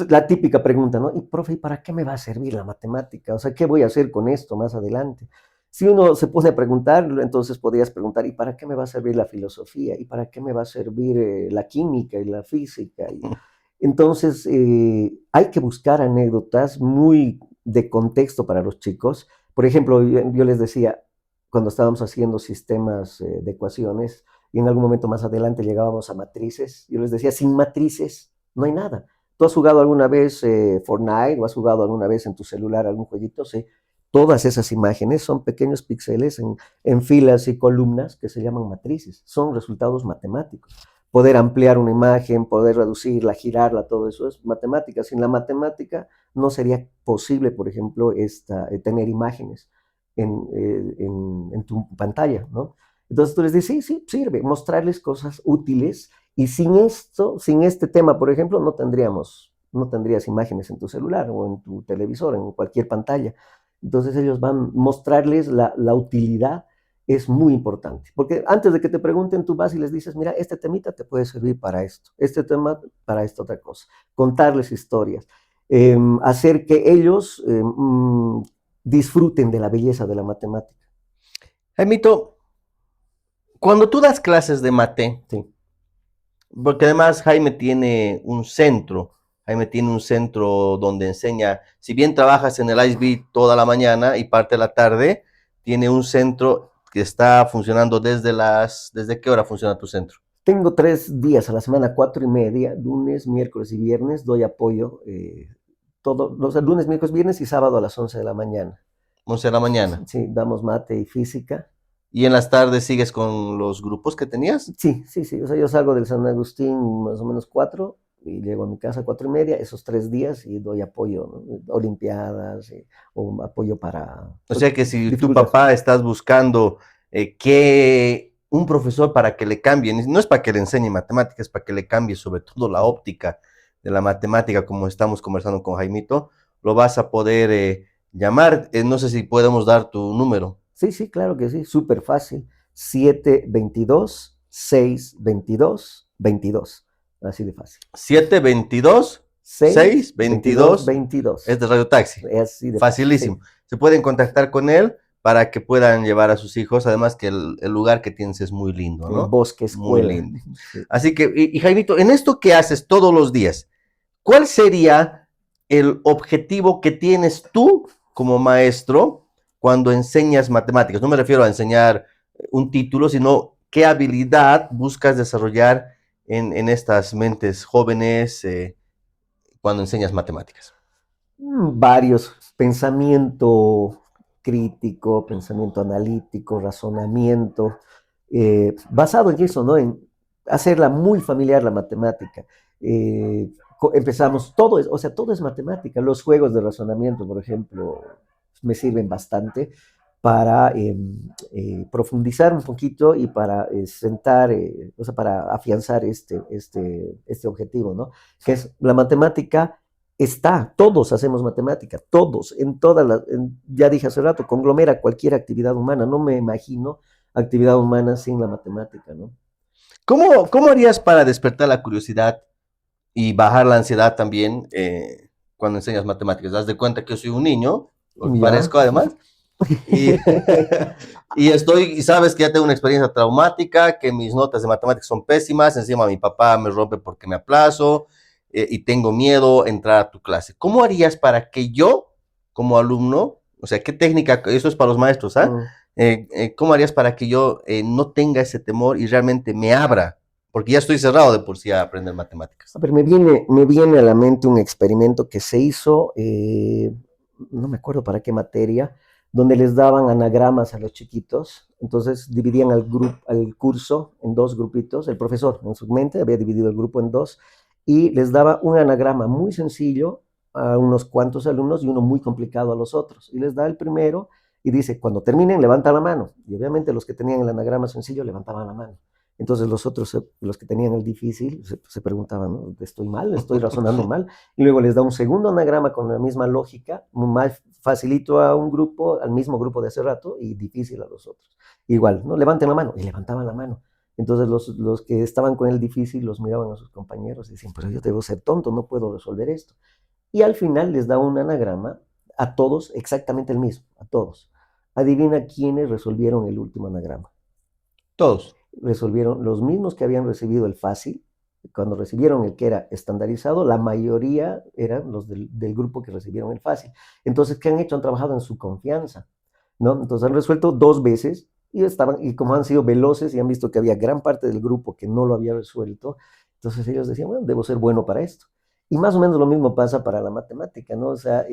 La típica pregunta, ¿no? Y profe, ¿y para qué me va a servir la matemática? O sea, ¿qué voy a hacer con esto más adelante? Si uno se pone a preguntar, entonces podrías preguntar, ¿y para qué me va a servir la filosofía? ¿Y para qué me va a servir la química y la física? Entonces, hay que buscar anécdotas muy de contexto para los chicos. Por ejemplo, yo les decía, cuando estábamos haciendo sistemas de ecuaciones, y en algún momento más adelante llegábamos a matrices, yo les decía, sin matrices no hay nada. ¿Tú has jugado alguna vez Fortnite o has jugado alguna vez en tu celular algún jueguito? Sí. Todas esas imágenes son pequeños píxeles en filas y columnas que se llaman matrices. Son resultados matemáticos. Poder ampliar una imagen, poder reducirla, girarla, todo eso es matemática. Sin la matemática no sería posible, por ejemplo, tener imágenes en tu pantalla, ¿no? Entonces tú les dices, sí, sirve, mostrarles cosas útiles. Y sin este tema, por ejemplo, no tendrías imágenes en tu celular o en tu televisor, en cualquier pantalla. Entonces ellos van a mostrarles la utilidad es muy importante, porque antes de que te pregunten, tú vas y les dices, mira, este temita te puede servir para esto, este tema para esta otra cosa, contarles historias, hacer que ellos disfruten de la belleza de la matemática. Jaimito, cuando tú das clases de mate, Sí. porque además Jaime tiene un centro donde enseña, si bien trabajas en el ISB toda la mañana y parte de la tarde, tiene un centro que está funcionando ¿desde qué hora funciona tu centro? Tengo 3 días a la semana, 4:30, lunes, miércoles y viernes, doy apoyo, lunes, miércoles, viernes y sábado a las 11 de la mañana. 11 de la mañana. Sí, damos mate y física. ¿Y en las tardes sigues con los grupos que tenías? Sí, sí, sí. O sea, yo salgo del San Agustín más o menos 4 y llego a mi casa a 4:30, esos 3 días y doy apoyo, ¿no? Olimpiadas o apoyo para... O sea que si tu divulgación. papá estás buscando un profesor para que le cambie, no es para que le enseñe matemáticas, es para que le cambie sobre todo la óptica de la matemática, como estamos conversando con Jaimito, lo vas a poder llamar. No sé si podemos dar tu número. Sí, sí, claro que sí, súper fácil. 722-622-22. Así de fácil. 722 622 22. es de Radio Taxi. Es así de Facilísimo. fácil. Se pueden contactar con él para que puedan llevar a sus hijos, además que el lugar que tienes es muy lindo, Sí. ¿no? El bosque Muy escuela. lindo. Sí. Así que, y Jaimito, en esto que haces todos los días, ¿cuál sería el objetivo que tienes tú como maestro cuando enseñas matemáticas? No me refiero a enseñar un título, sino qué habilidad buscas desarrollar en estas mentes jóvenes cuando enseñas matemáticas. Varios. Pensamiento crítico, pensamiento analítico, razonamiento, basado en eso, ¿no? En hacerla muy familiar la matemática. Empezamos, todo es matemática. Los juegos de razonamiento, por ejemplo, me sirven bastante para profundizar un poquito y para sentar, o sea, para afianzar este objetivo, ¿no? Que es la matemática. Todos hacemos matemática, todos, ya dije hace rato, conglomera cualquier actividad humana. No me imagino actividad humana sin la matemática, ¿no? ¿Cómo harías para despertar la curiosidad y bajar la ansiedad también cuando enseñas matemáticas? ¿Das de cuenta que yo soy un niño? Lo que Ya. parezco además. Y, y sabes que ya tengo una experiencia traumática, que mis notas de matemáticas son pésimas, encima mi papá me rompe porque me aplazo y tengo miedo a entrar a tu clase. ¿Cómo harías para que yo, como alumno, o sea, qué técnica, eso es para los maestros, ¿ah? ¿Cómo harías para que yo no tenga ese temor y realmente me abra? Porque ya estoy cerrado de por sí a aprender matemáticas. A ver, me viene a la mente un experimento que se hizo, no me acuerdo para qué materia, donde les daban anagramas a los chiquitos. Entonces dividían al curso en 2 grupitos. El profesor en su mente había dividido el grupo en 2 y les daba un anagrama muy sencillo a unos cuantos alumnos y uno muy complicado a los otros. Y les da el primero y dice, cuando terminen, levanta la mano. Y obviamente los que tenían el anagrama sencillo levantaban la mano. Entonces los otros, los que tenían el difícil, se preguntaban, ¿no? ¿Estoy mal? ¿Estoy razonando mal? Y luego les da un segundo anagrama con la misma lógica, más facilito a un grupo, al mismo grupo de hace rato, y difícil a los otros. Igual, ¿no? Levanten la mano. Y levantaban la mano. Entonces los que estaban con el difícil los miraban a sus compañeros y decían, pero yo debo ser tonto, no puedo resolver esto. Y al final les da un anagrama a todos, exactamente el mismo, a todos. Adivina quiénes resolvieron el último anagrama. Todos. Resolvieron los mismos que habían recibido el fácil. Cuando recibieron el que era estandarizado, la mayoría eran los del grupo que recibieron el fácil. Entonces, ¿qué han hecho? Han trabajado en su confianza, ¿no? Entonces han resuelto 2 veces y como han sido veloces y han visto que había gran parte del grupo que no lo había resuelto, entonces ellos decían, bueno, debo ser bueno para esto. Y más o menos lo mismo pasa para la matemática, ¿no? O sea,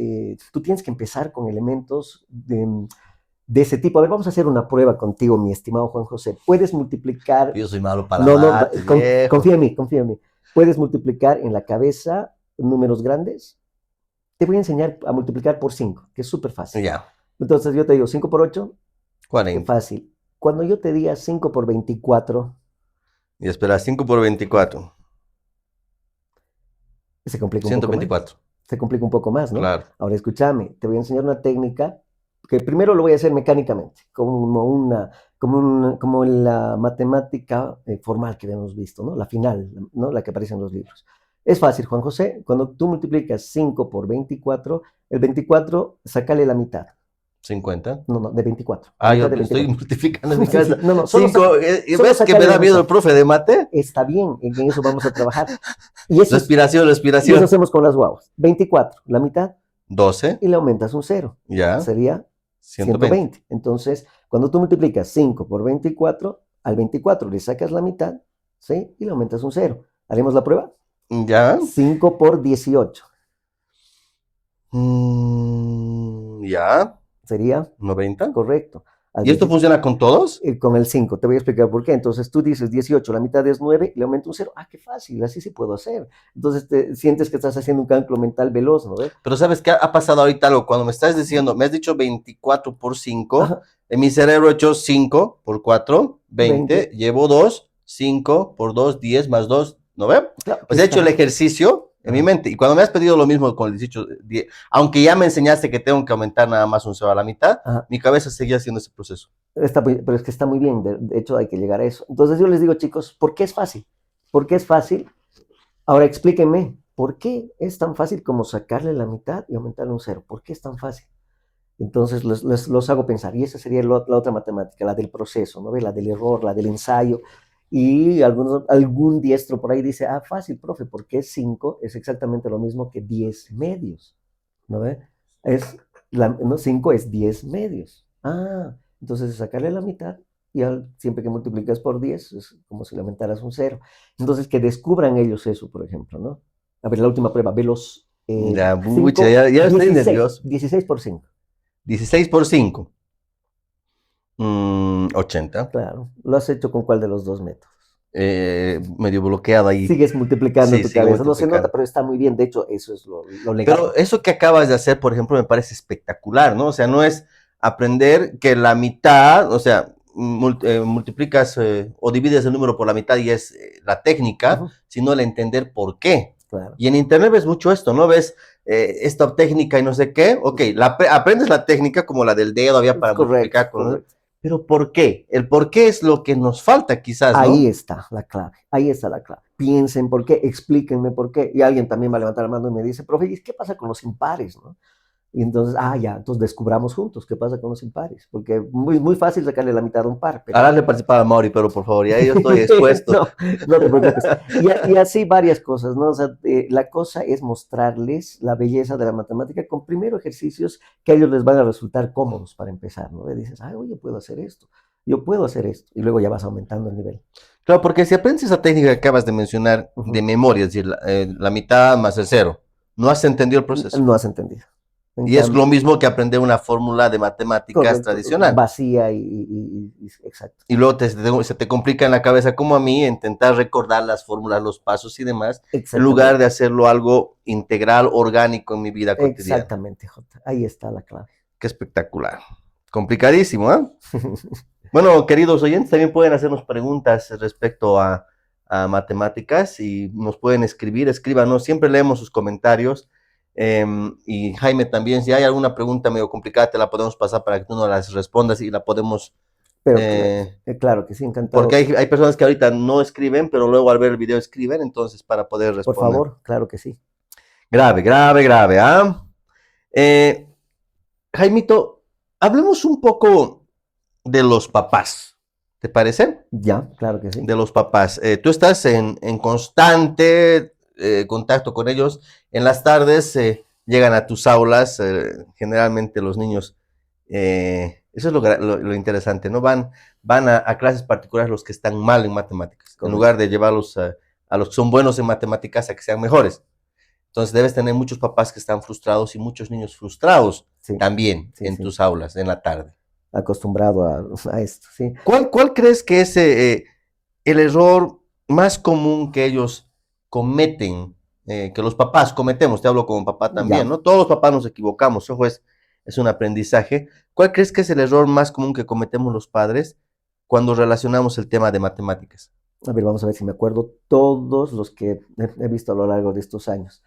tú tienes que empezar con elementos de ese tipo. A ver, vamos a hacer una prueba contigo, mi estimado Juan José. Puedes multiplicar... Yo soy malo para la mates, confía en mí. Puedes multiplicar en la cabeza números grandes. Te voy a enseñar a multiplicar por 5, que es súper fácil. Ya. Entonces yo te digo 5 por 8, 40. fácil. Cuando yo te diga 5 por 24... Y espera, 5 por 24. Se complica un 124. poco más. Se complica un poco más, ¿no? Claro. Ahora escúchame, te voy a enseñar una técnica que primero lo voy a hacer mecánicamente, como en la matemática formal que hemos visto, ¿no? La final, ¿no? La que aparece en los libros. Es fácil, Juan José, cuando tú multiplicas 5 por 24, el 24, sácale la mitad. 50. No, de 24. Ah, mitad yo de me estoy 24. multiplicando en mi Sí, cabeza. sí. No, solo 5, solo ¿ves que me sácale da la miedo mitad. el profe de mate? Está bien, en eso vamos a trabajar. Y eso Respiración. hacemos con las guaguas. 24, la mitad, 12, y le aumentas un 0. ya, Sería 120. 120. Entonces, cuando tú multiplicas 5 por 24, al 24 le sacas la mitad, ¿sí? Y le aumentas un 0. ¿Haremos la prueba? Ya, 5 por 18. ya, Sería 90. correcto. Al ¿Y esto 20 funciona con todos? con el 5, te voy a explicar por qué. Entonces tú dices 18, la mitad es 9, le aumento un 0. Ah, qué fácil, así sí puedo hacer. Entonces te sientes que estás haciendo un cálculo mental veloz, ¿no ves? Pero ¿sabes qué ha pasado ahorita algo? Cuando me estás diciendo, me has dicho 24 por 5, Ajá, en mi cerebro he hecho 5 por 4, 20, 20. llevo 2, 5 por 2, 10 más 2, ¿no ve? Claro, Pues he hecho el ejercicio en mi Ajá. mente. Y cuando me has pedido lo mismo con el 18, aunque ya me enseñaste que tengo que aumentar nada más un 0 a la mitad, Ajá. mi cabeza seguía haciendo ese proceso. Pero es que está muy bien, de hecho hay que llegar a eso. Entonces yo les digo, chicos, ¿por qué es fácil? ¿Por qué es fácil? Ahora explíquenme, ¿por qué es tan fácil como sacarle la mitad y aumentarle un 0? ¿Por qué es tan fácil? Entonces los hago pensar, y esa sería la otra matemática, la del proceso, ¿no? La del error, la del ensayo. Y algún diestro por ahí dice, ah, fácil, profe, porque 5 es exactamente lo mismo que 10 medios, ¿no ve? No, 5 es 10 medios. Ah, entonces sacarle la mitad y siempre que multiplicas por 10 es como si le aumentaras un 0. Entonces que descubran ellos eso, por ejemplo, ¿no? A ver, la última prueba, ve los Ya, 5, bucha, ya estoy nervioso. 16 por 5. 16 por 5, 80. Claro. ¿Lo has hecho con cuál de los dos métodos? Medio bloqueado ahí. Sigues multiplicando en Sí, tu sigo cabeza. No se nota, multiplicando. pero está muy bien. De hecho, eso es lo legal. Pero eso que acabas de hacer, por ejemplo, me parece espectacular, ¿no? O sea, no es aprender que la mitad, o sea, multiplicas o divides el número por la mitad y es la técnica, Ujú, sino el entender por qué. claro. Y en internet ves mucho esto, ¿no? Ves esta técnica y no sé qué. Ok, aprendes la técnica como la del dedo, había para multiplicar con... Correcto. Pero ¿por qué? El por qué es lo que nos falta quizás, ¿no? Ahí está la clave. Ahí está la clave. Piensen por qué, explíquenme por qué. Y alguien también va a levantar la mano y me dice, profe, ¿y qué pasa con los impares, no? Y entonces, entonces descubramos juntos qué pasa con los impares, porque es muy fácil sacarle la mitad a un par. Pero... Ahora le participaba a Mauri, pero por favor, ya yo estoy expuesto. no te preocupes. Y así varias cosas, ¿no? O sea, la cosa es mostrarles la belleza de la matemática con primero ejercicios que a ellos les van a resultar cómodos para empezar, ¿no? Y dices, oye, puedo hacer esto, yo puedo hacer esto, y luego ya vas aumentando el nivel. Claro, porque si aprendes esa técnica que acabas de mencionar de memoria, es decir, la mitad más el 0, no has entendido el proceso. No has entendido. Y es lo mismo que aprender una fórmula de matemáticas tradicional. Vacía exacto. Y luego se te complica en la cabeza, como a mí, intentar recordar las fórmulas, los pasos y demás, en lugar de hacerlo algo integral, orgánico en mi vida cotidiana. Exactamente, Jota. Ahí está la clave. Qué espectacular. Complicadísimo, ¿eh? Bueno, queridos oyentes, también pueden hacernos preguntas respecto a matemáticas y nos pueden escríbanos, siempre leemos sus comentarios. Y Jaime también, si hay alguna pregunta medio complicada, te la podemos pasar para que tú nos las respondas y la podemos... Pero claro que sí, encantado. Porque hay personas que ahorita no escriben, pero luego al ver el video escriben, entonces para poder responder. Por favor, claro que sí. Grave, ¿ah? Jaimito, hablemos un poco de los papás, ¿te parece? Ya, claro que sí. De los papás. Tú estás en constante contacto con ellos. En las tardes llegan a tus aulas, generalmente los niños, eso es lo interesante, ¿no? Van a clases particulares los que están mal en matemáticas, correcto, en lugar de llevarlos a los que son buenos en matemáticas a que sean mejores. Entonces debes tener muchos papás que están frustrados y muchos niños frustrados también en tus aulas, en la tarde. Acostumbrado a esto, sí. ¿Cuál crees que es el error más común que ellos cometen, que los papás cometemos? Te hablo como papá también, ¿no? Todos los papás nos equivocamos, ojo, es un aprendizaje. ¿Cuál crees que es el error más común que cometemos los padres cuando relacionamos el tema de matemáticas? A ver, vamos a ver si me acuerdo todos los que he visto a lo largo de estos años.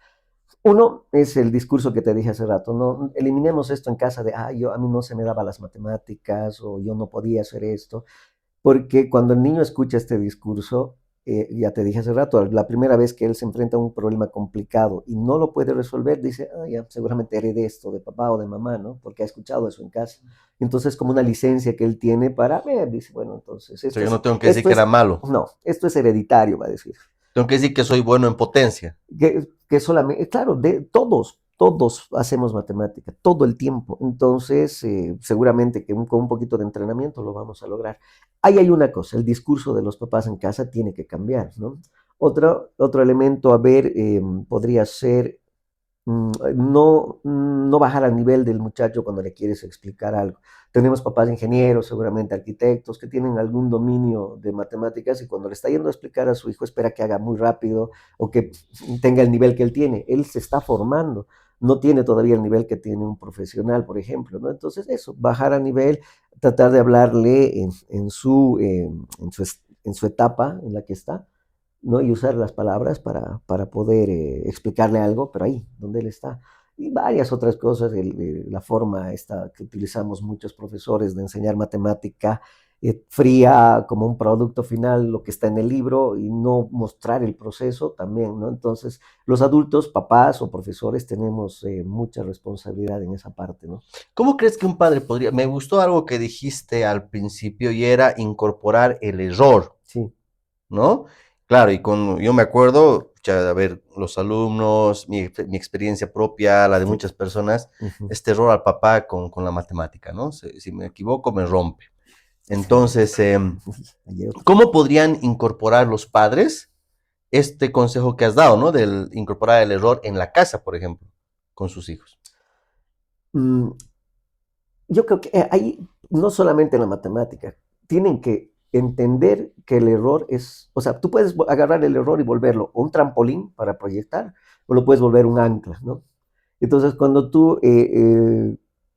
Uno es el discurso que te dije hace rato, no eliminemos esto en casa de, a mí no se me daba las matemáticas o yo no podía hacer esto, porque cuando el niño escucha este discurso, ya te dije hace rato, la primera vez que él se enfrenta a un problema complicado y no lo puede resolver, dice, ya, seguramente heredé esto de papá o de mamá, ¿no? Porque ha escuchado eso en casa. Entonces, como una licencia que él tiene para, dice, bueno, entonces, O sea, yo no tengo que decir que era malo. no, esto es hereditario, va a decir. Tengo que decir que soy bueno en potencia. Que solamente, claro, todos hacemos matemática, todo el tiempo. Entonces, seguramente que con un poquito de entrenamiento lo vamos a lograr. Ahí hay una cosa, el discurso de los papás en casa tiene que cambiar, ¿no? Otro elemento a ver podría ser no bajar al nivel del muchacho cuando le quieres explicar algo. Tenemos papás ingenieros, seguramente arquitectos, que tienen algún dominio de matemáticas y cuando le está yendo a explicar a su hijo espera que haga muy rápido o que tenga el nivel que él tiene. Él se está formando, no tiene todavía el nivel que tiene un profesional, por ejemplo, ¿no? Entonces eso, bajar a nivel, tratar de hablarle en su etapa en la que está, ¿no? Y usar las palabras para poder explicarle algo, pero ahí, donde él está. Y varias otras cosas, la forma esta que utilizamos muchos profesores de enseñar matemática fría como un producto final, lo que está en el libro, y no mostrar el proceso también, ¿no? Entonces, los adultos, papás o profesores, tenemos mucha responsabilidad en esa parte, ¿no? ¿Cómo crees que un padre podría? Me gustó algo que dijiste al principio y era incorporar el error, Sí. ¿no? Claro, yo me acuerdo, ya, a ver, los alumnos, mi experiencia propia, la de muchas personas, Uh-huh. este error al papá con la matemática, ¿no? Si me equivoco, me rompe. Entonces, ¿cómo podrían incorporar los padres este consejo que has dado, ¿no? Del incorporar el error en la casa, por ejemplo, con sus hijos. Yo creo que ahí, no solamente en la matemática, tienen que entender que el error es, o sea, tú puedes agarrar el error y volverlo un trampolín para proyectar, o lo puedes volver un ancla, ¿no? Entonces, cuando tú,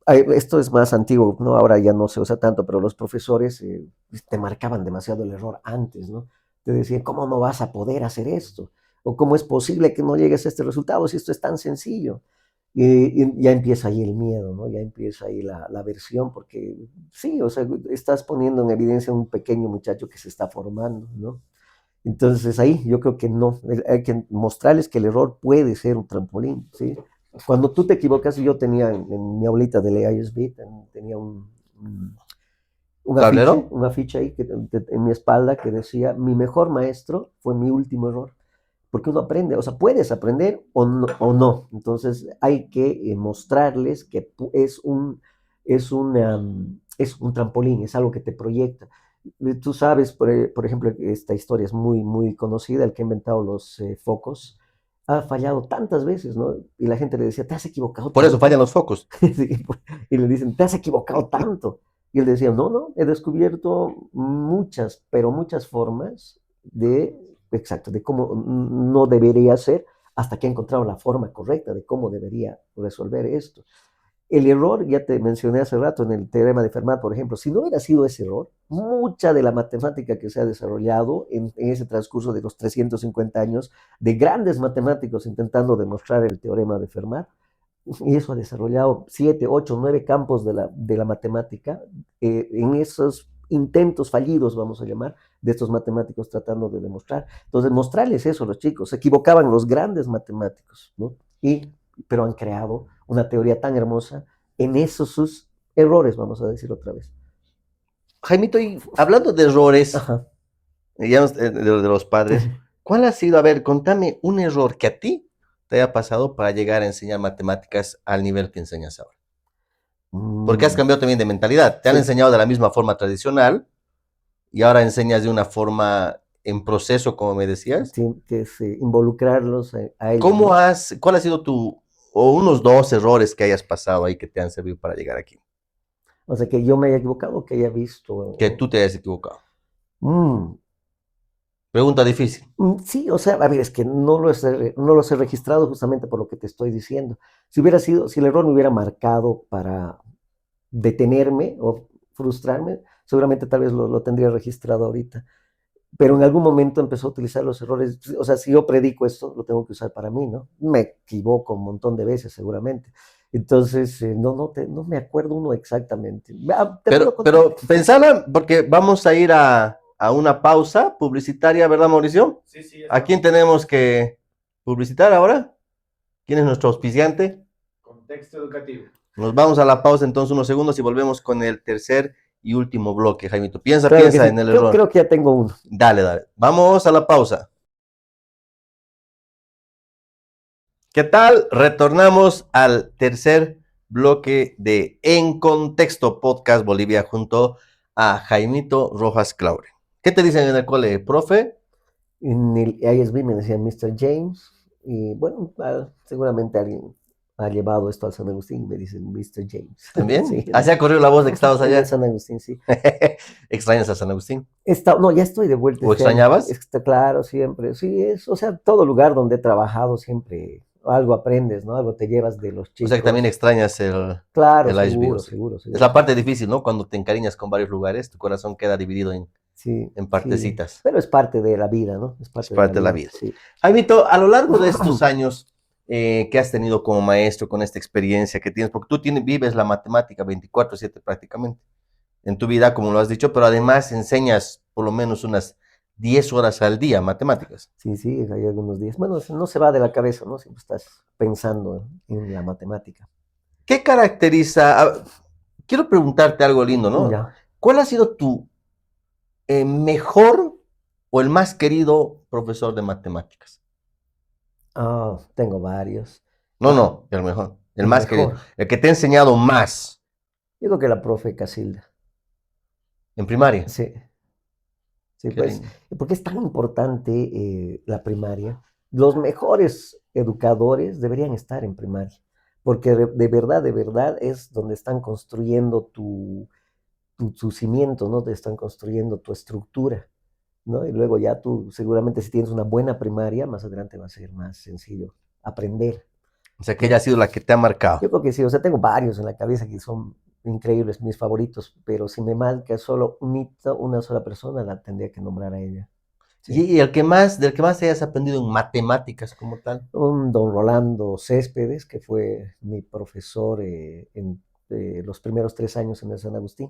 esto es más antiguo, ¿no? Ahora ya no se usa tanto, pero los profesores te marcaban demasiado el error antes, ¿no? Te decían, ¿cómo no vas a poder hacer esto? ¿O cómo es posible que no llegues a este resultado si esto es tan sencillo? Y ya empieza ahí el miedo, ¿no? Ya empieza ahí la aversión, porque sí, o sea, estás poniendo en evidencia a un pequeño muchacho que se está formando, ¿no? Entonces ahí yo creo que no, hay que mostrarles que el error puede ser un trampolín, ¿sí? Cuando tú te equivocas, yo tenía en mi aulita de ISB, tenía ¿Tablero? un afiche ahí en mi espalda que decía, mi mejor maestro fue mi último error. Porque uno aprende, o sea, puedes aprender o no. Entonces hay que mostrarles que es un trampolín, es algo que te proyecta. Tú sabes, por ejemplo, esta historia es muy, muy conocida, el que ha inventado los focos ha fallado tantas veces, ¿no? Y la gente le decía, te has equivocado Por eso tanto. fallan los focos. Sí, y le dicen, te has equivocado tanto. Y él decía, no, he descubierto muchas, pero muchas formas exacto, de cómo no debería ser hasta que ha encontrado la forma correcta de cómo debería resolver esto. El error, ya te mencioné hace rato en el teorema de Fermat, por ejemplo, si no hubiera sido ese error, mucha de la matemática que se ha desarrollado en ese transcurso de los 350 años de grandes matemáticos intentando demostrar el teorema de Fermat, y eso ha desarrollado 7, 8, 9 campos de la matemática en esos intentos fallidos, vamos a llamar, de estos matemáticos tratando de demostrar. Entonces, mostrarles eso a los chicos. Se equivocaban los grandes matemáticos, ¿no? Pero han creado una teoría tan hermosa en esos sus errores, vamos a decir otra vez. Jaimito, y hablando de errores, Ajá. ya de los padres, ¿cuál ha sido? A ver, contame un error que a ti te haya pasado para llegar a enseñar matemáticas al nivel que enseñas ahora. Porque has cambiado también de mentalidad. Te han enseñado de la misma forma tradicional y ahora enseñas de una forma en proceso, como me decías. Sí, que es involucrarlos a ellos. ¿Cuál ha sido o unos 2 errores que hayas pasado ahí que te han servido para llegar aquí? O sea, que yo me haya equivocado, que haya visto. Que tú te hayas equivocado. Mm, Pregunta difícil. Sí, o sea, a ver, es que no los he registrado justamente por lo que te estoy diciendo. Si el error me hubiera marcado para detenerme o frustrarme, seguramente tal vez lo tendría registrado ahorita. pero en algún momento empezó a utilizar los errores. O sea, si yo predico esto, lo tengo que usar para mí, ¿no? Me equivoco un montón de veces, seguramente. Entonces, no me acuerdo uno exactamente. Pero pensala, porque vamos a ir a una pausa publicitaria, ¿verdad, Mauricio? Sí, sí. ¿A quién tenemos que publicitar ahora? ¿Quién es nuestro auspiciante? Contexto educativo. Nos vamos a la pausa entonces unos segundos y volvemos con el tercer y último bloque, Jaimito. Piensa Claro que sí. en el error. Creo que ya tengo uno. Dale. Vamos a la pausa. ¿Qué tal? Retornamos al tercer bloque de En Contexto Podcast Bolivia junto a Jaimito Rojas Claure. ¿Qué te dicen en el cole, profe? En el ISB me decían Mr. James, y bueno, seguramente alguien ha llevado esto al San Agustín y me dicen Mr. James. ¿También? Sí, Así ha corrido la voz de que estabas allá. en San Agustín, sí. ¿Extrañas a San Agustín? No, ya estoy de vuelta. ¿O este año. extrañabas? Está claro, siempre. Sí, o sea, todo lugar donde he trabajado siempre algo aprendes, ¿no? Algo te llevas de los O chicos. sea que también extrañas Claro, el ISB. seguro. Es la parte difícil, ¿no? Cuando te encariñas con varios lugares, tu corazón queda dividido en partecitas. Sí. Pero es parte de la vida, ¿no? Es parte de la vida. Sí. Jaimito, a lo largo de estos años que has tenido como maestro, con esta experiencia que tienes, porque tú vives la matemática 24/7 prácticamente en tu vida, como lo has dicho, pero además enseñas por lo menos unas 10 horas al día matemáticas. Sí, hay algunos días. Bueno, no se va de la cabeza, ¿no? Siempre estás pensando en la matemática. ¿Qué caracteriza? Quiero preguntarte algo lindo, ¿no? Ya. ¿Cuál ha sido tu mejor o el más querido profesor de matemáticas? Tengo varios. No, el mejor. El más mejor. querido. El que te ha enseñado más. Yo creo que la profe Casilda. ¿En primaria? Sí. Sí, Qué pues, lindo. porque es tan importante la primaria. Los mejores educadores deberían estar en primaria, porque de verdad es donde están construyendo tu cimiento, ¿no? Te están construyendo tu estructura, ¿no? Y luego ya tú, seguramente si tienes una buena primaria, más adelante va a ser más sencillo aprender. O sea, que ella ha sido la que te ha marcado. Yo creo que sí, o sea, tengo varios en la cabeza que son increíbles, mis favoritos, pero si me marca solo una sola persona, la tendría que nombrar a ella. Sí. Y del que más hayas aprendido en matemáticas como tal. Un don Rolando Céspedes, que fue mi profesor en los primeros 3 años en el San Agustín,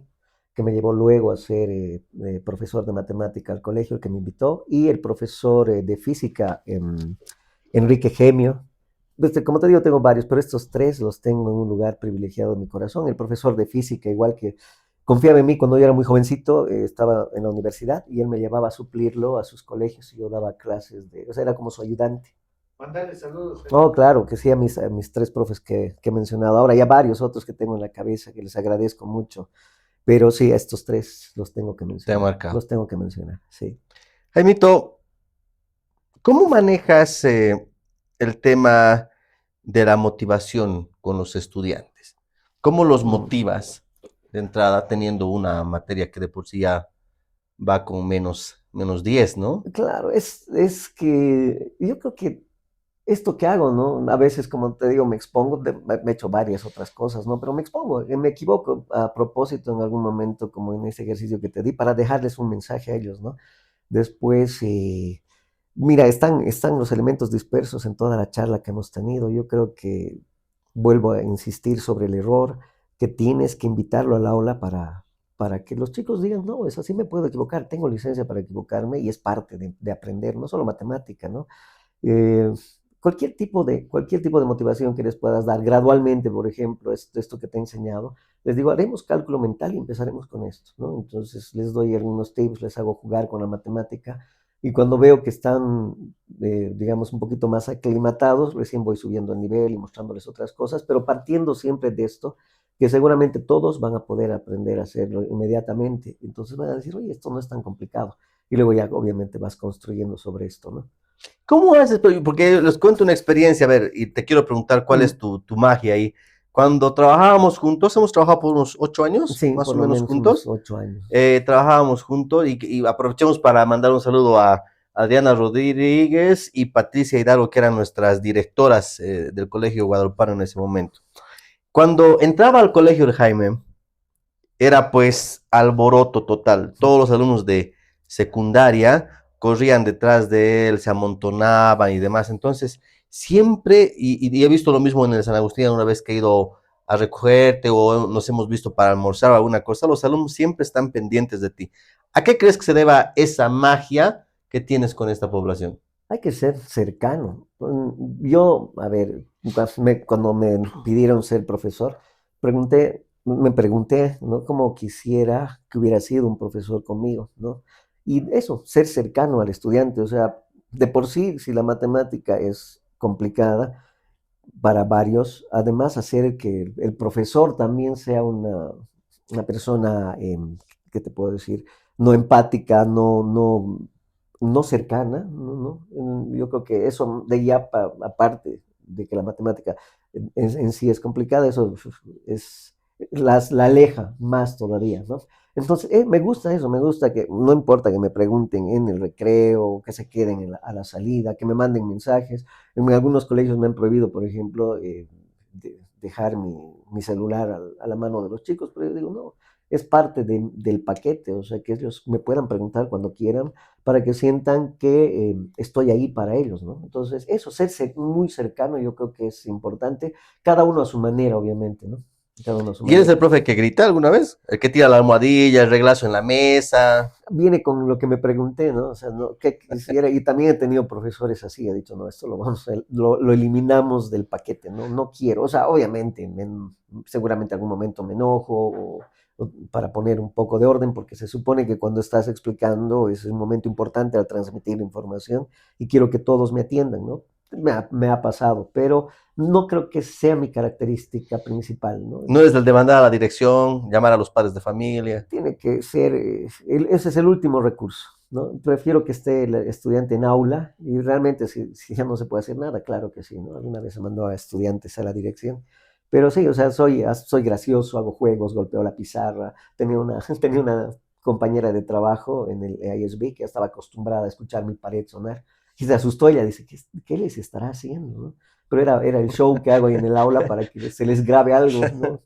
que me llevó luego a ser profesor de matemática al colegio, el que me invitó, y el profesor de física, Enrique Gemio. Pues, como te digo, tengo varios, pero estos 3 los tengo en un lugar privilegiado en mi corazón. El profesor de física, igual que confiaba en mí cuando yo era muy jovencito, estaba en la universidad y él me llevaba a suplirlo a sus colegios y yo daba clases o sea, era como su ayudante. Mandarle saludos. Oh, claro, que sí, a mis 3 profes que he mencionado. Ahora ya varios otros que tengo en la cabeza que les agradezco mucho, pero sí, a estos 3 los tengo que mencionar. Te ha marcado. Los tengo que mencionar, sí. Jaimito, ¿cómo manejas el tema de la motivación con los estudiantes? ¿Cómo los motivas de entrada teniendo una materia que de por sí ya va con menos 10, ¿no? Claro, es que yo creo que esto que hago, ¿no? A veces, como te digo, me expongo, me he hecho varias otras cosas, ¿no? Pero me expongo, me equivoco a propósito en algún momento, como en ese ejercicio que te di, para dejarles un mensaje a ellos, ¿no? Después, mira, están los elementos dispersos en toda la charla que hemos tenido. Yo creo que vuelvo a insistir sobre el error, que tienes que invitarlo al aula para que los chicos digan, no, es así, me puedo equivocar, tengo licencia para equivocarme y es parte de aprender, no solo matemática, ¿no? Eh, cualquier tipo de motivación que les puedas dar gradualmente, por ejemplo, esto que te he enseñado, les digo, haremos cálculo mental y empezaremos con esto, ¿no? Entonces les doy algunos tips, les hago jugar con la matemática y cuando veo que están, digamos, un poquito más aclimatados, recién voy subiendo el nivel y mostrándoles otras cosas, pero partiendo siempre de esto, que seguramente todos van a poder aprender a hacerlo inmediatamente. Entonces van a decir, oye, esto no es tan complicado. Y luego ya obviamente vas construyendo sobre esto, ¿no? ¿Cómo haces? Porque les cuento una experiencia, a ver, y te quiero preguntar cuál es tu magia ahí. Cuando trabajábamos juntos, hemos trabajado por unos 8 años, Sí, más por o lo menos menos juntos. unos 8 años. Trabajábamos juntos y aprovechemos para mandar un saludo a Adriana Rodríguez y Patricia Hidalgo, que eran nuestras directoras del Colegio Guadalupano en ese momento. Cuando entraba al colegio el Jaime, era pues alboroto total. Todos los alumnos de secundaria, corrían detrás de él, se amontonaban y demás. Entonces, siempre, y he visto lo mismo en el San Agustín, una vez que he ido a recogerte o nos hemos visto para almorzar o alguna cosa, los alumnos siempre están pendientes de ti. ¿A qué crees que se deba esa magia que tienes con esta población? Hay que ser cercano. Yo, a ver, cuando me pidieron ser profesor, me pregunté, ¿no? Cómo quisiera que hubiera sido un profesor conmigo, ¿no? Y eso, ser cercano al estudiante, o sea, de por sí, si la matemática es complicada para varios, además hacer que el profesor también sea una persona, ¿qué te puedo decir? No empática, no cercana, yo creo que eso de ya aparte de que la matemática en sí es complicada, eso es, la aleja más todavía, ¿no? Entonces, me gusta eso, me gusta que no importa que me pregunten en el recreo, que se queden a la salida, que me manden mensajes. En algunos colegios me han prohibido, por ejemplo, dejar mi celular a la mano de los chicos, pero yo digo, no, es parte del paquete, o sea, que ellos me puedan preguntar cuando quieran para que sientan que estoy ahí para ellos, ¿no? Entonces, eso, ser muy cercano, yo creo que es importante, cada uno a su manera, obviamente, ¿no? Cada uno a su ¿Y eres manera. el profe que grita alguna vez? ¿El que tira la almohadilla, el reglazo en la mesa? Viene con lo que me pregunté, ¿no? O sea, no, ¿qué quisiera? Y también he tenido profesores así, he dicho, no, esto lo eliminamos del paquete, ¿no? No quiero, o sea, obviamente, seguramente algún momento me enojo o para poner un poco de orden, porque se supone que cuando estás explicando es un momento importante al transmitir información y quiero que todos me atiendan, ¿no? Me ha pasado, pero no creo que sea mi característica principal, ¿no? No eres el de mandar a la dirección, llamar a los padres de familia. Tiene que ser, ese es el último recurso, ¿no? Prefiero que esté el estudiante en aula y realmente si ya no se puede hacer nada, claro que sí, ¿no? Alguna vez se mandó a estudiantes a la dirección, pero sí, o sea, soy gracioso, hago juegos, golpeo la pizarra, tenía una compañera de trabajo en el ISB que estaba acostumbrada a escuchar mi pared sonar y se asustó, ella dice, ¿qué les estará haciendo, ¿no? Pero era el show que hago ahí en el aula para que se les grabe algo, ¿no?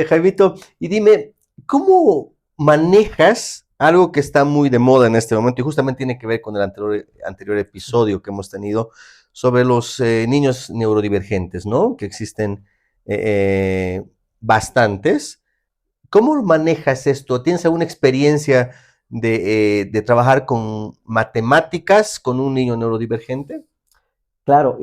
Jaimito, y dime, ¿cómo manejas algo que está muy de moda en este momento? Y justamente tiene que ver con el anterior episodio que hemos tenido sobre los niños neurodivergentes, ¿no? Que existen bastantes. ¿Cómo manejas esto? ¿Tienes alguna experiencia de trabajar con matemáticas con un niño neurodivergente? Claro,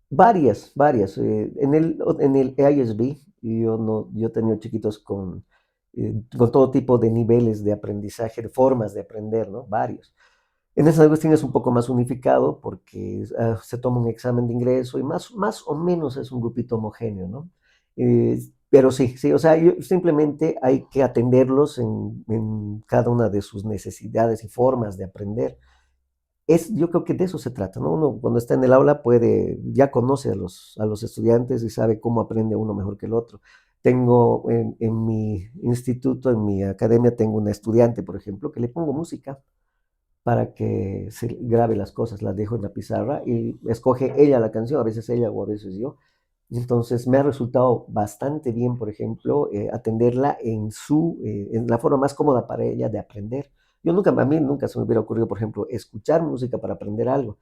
varias. En el ISB, yo he tenido chiquitos con todo tipo de niveles de aprendizaje, de formas de aprender, ¿no? Varios. En San Agustín es un poco más unificado porque se toma un examen de ingreso y más o menos es un grupito homogéneo, ¿no? Pero sí, o sea, simplemente hay que atenderlos en cada una de sus necesidades y formas de aprender. Yo creo que de eso se trata, ¿no? Uno cuando está en el aula ya conoce a los estudiantes y sabe cómo aprende uno mejor que el otro. Tengo en mi instituto, en mi academia, tengo una estudiante, por ejemplo, que le pongo música para que se grabe las cosas, las dejo en la pizarra y escoge ella la canción, a veces ella o a veces yo. Y entonces me ha resultado bastante bien, por ejemplo, atenderla en la forma más cómoda para ella de aprender. A mí nunca se me hubiera ocurrido, por ejemplo, escuchar música para aprender algo,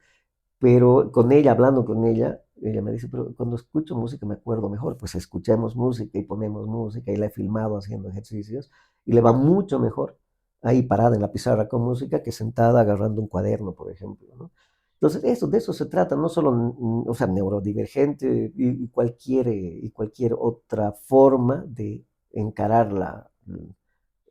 pero con ella, hablando con ella me dice, pero cuando escucho música me acuerdo mejor, pues escuchemos música y ponemos música y la he filmado haciendo ejercicios y le va mucho mejor ahí parada en la pizarra con música que sentada agarrando un cuaderno, por ejemplo, ¿no? Entonces, de eso se trata, no solo, o sea, neurodivergente y cualquier otra forma de encarar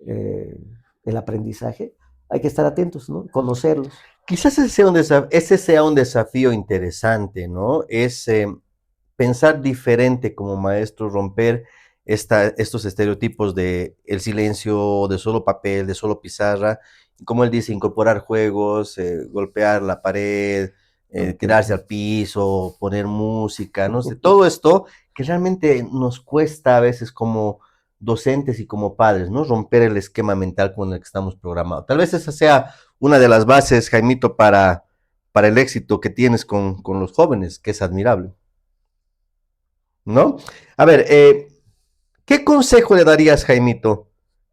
eh, el aprendizaje, hay que estar atentos, ¿no? Conocerlos. Quizás ese sea un desafío interesante, ¿no? Es pensar diferente como maestro, romper estos estereotipos de el silencio, de solo papel, de solo pizarra, y como él dice, incorporar juegos, golpear la pared, Ok. tirarse al piso, poner música, no sé, todo esto que realmente nos cuesta a veces como docentes y como padres, ¿no? Romper el esquema mental con el que estamos programados. Tal vez esa sea una de las bases, Jaimito, para el éxito que tienes con los jóvenes, que es admirable, ¿no? A ver, ¿qué consejo le darías, Jaimito,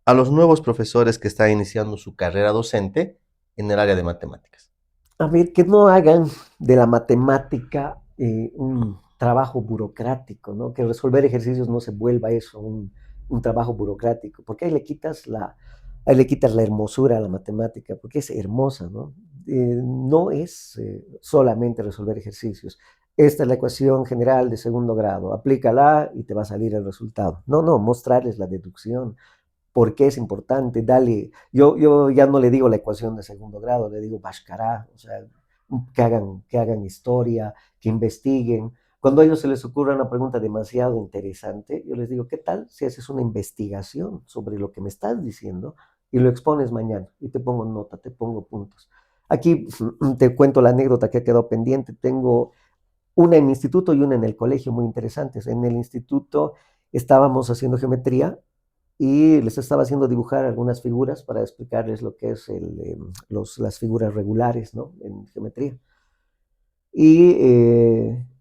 a los nuevos profesores que están iniciando su carrera docente en el área de matemáticas? A ver, que no hagan de la matemática un trabajo burocrático, ¿no? Que resolver ejercicios no se vuelva eso, un trabajo burocrático, porque ahí le quitas la hermosura a la matemática, porque es hermosa, ¿no? No es solamente resolver ejercicios. Esta es la ecuación general de segundo grado, aplícala y te va a salir el resultado. No, no, mostrarles la deducción, por qué es importante, dale, yo ya no le digo la ecuación de segundo grado, le digo Bhaskara, o sea, que hagan historia, que investiguen. Cuando a ellos se les ocurra una pregunta demasiado interesante, yo les digo, ¿qué tal si haces una investigación sobre lo que me estás diciendo y lo expones mañana? Y te pongo nota, te pongo puntos. Aquí te cuento la anécdota que ha quedado pendiente. Tengo una en mi instituto y una en el colegio muy interesantes. En el instituto estábamos haciendo geometría y les estaba haciendo dibujar algunas figuras para explicarles lo que es las figuras regulares, ¿no? En geometría. Y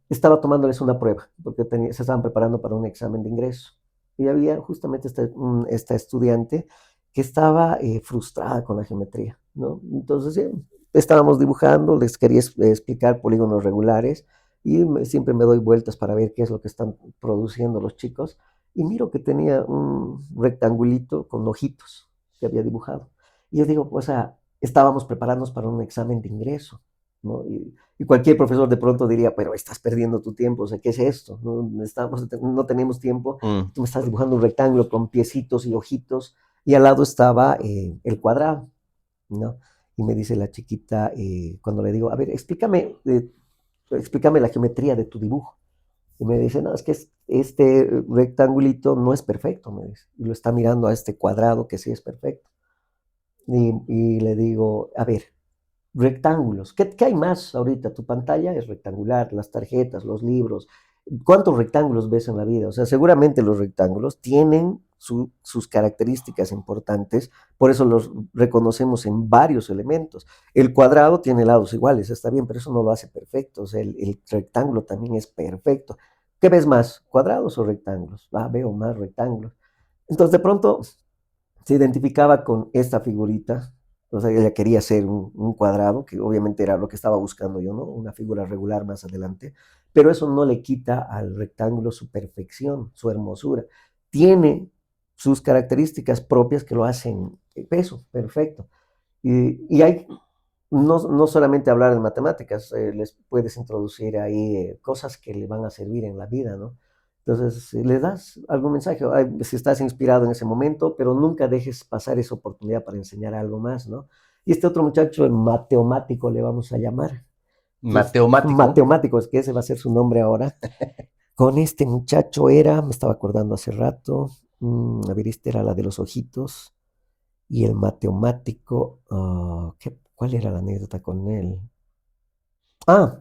estaba tomándoles una prueba, porque se estaban preparando para un examen de ingreso. Y había justamente esta estudiante que estaba frustrada con la geometría, ¿no? Entonces, estábamos dibujando, les quería explicar polígonos regulares y siempre me doy vueltas para ver qué es lo que están produciendo los chicos y miro que tenía un rectangulito con ojitos que había dibujado. Y yo digo, pues estábamos preparándonos para un examen de ingreso, ¿no? Y cualquier profesor de pronto diría, pero estás perdiendo tu tiempo, o sea, ¿qué es esto? No tenemos tiempo, tú me estás dibujando un rectángulo con piecitos y ojitos, y al lado estaba el cuadrado, ¿no? Y me dice la chiquita, cuando le digo, a ver, explícame la geometría de tu dibujo. Y me dice, no, es que este rectangulito no es perfecto, me dice. Y lo está mirando a este cuadrado que sí es perfecto. Y le digo, a ver, rectángulos, ¿qué hay más ahorita? Tu pantalla es rectangular, las tarjetas, los libros. ¿Cuántos rectángulos ves en la vida? O sea, seguramente los rectángulos tienen sus características importantes, por eso los reconocemos en varios elementos. El cuadrado tiene lados iguales, está bien, pero eso no lo hace perfecto. O sea, el rectángulo también es perfecto. ¿Qué ves más, cuadrados o rectángulos? Veo más rectángulos. Entonces, de pronto se identificaba con esta figurita, o sea, ella quería hacer un cuadrado, que obviamente era lo que estaba buscando yo, ¿no? Una figura regular más adelante, pero eso no le quita al rectángulo su perfección, su hermosura. Tiene sus características propias que lo hacen eso, perfecto. Y hay, no solamente hablar de matemáticas, les puedes introducir ahí cosas que le van a servir en la vida, ¿no? Entonces, si le das algún mensaje, si estás inspirado en ese momento, pero nunca dejes pasar esa oportunidad para enseñar algo más, ¿no? Y este otro muchacho, el matemático, le vamos a llamar. Matemático. Matemático, es que ese va a ser su nombre ahora. Con este muchacho me estaba acordando hace rato, a ver, esta era la de los ojitos, y el matemático, ¿cuál era la anécdota con él? Ah,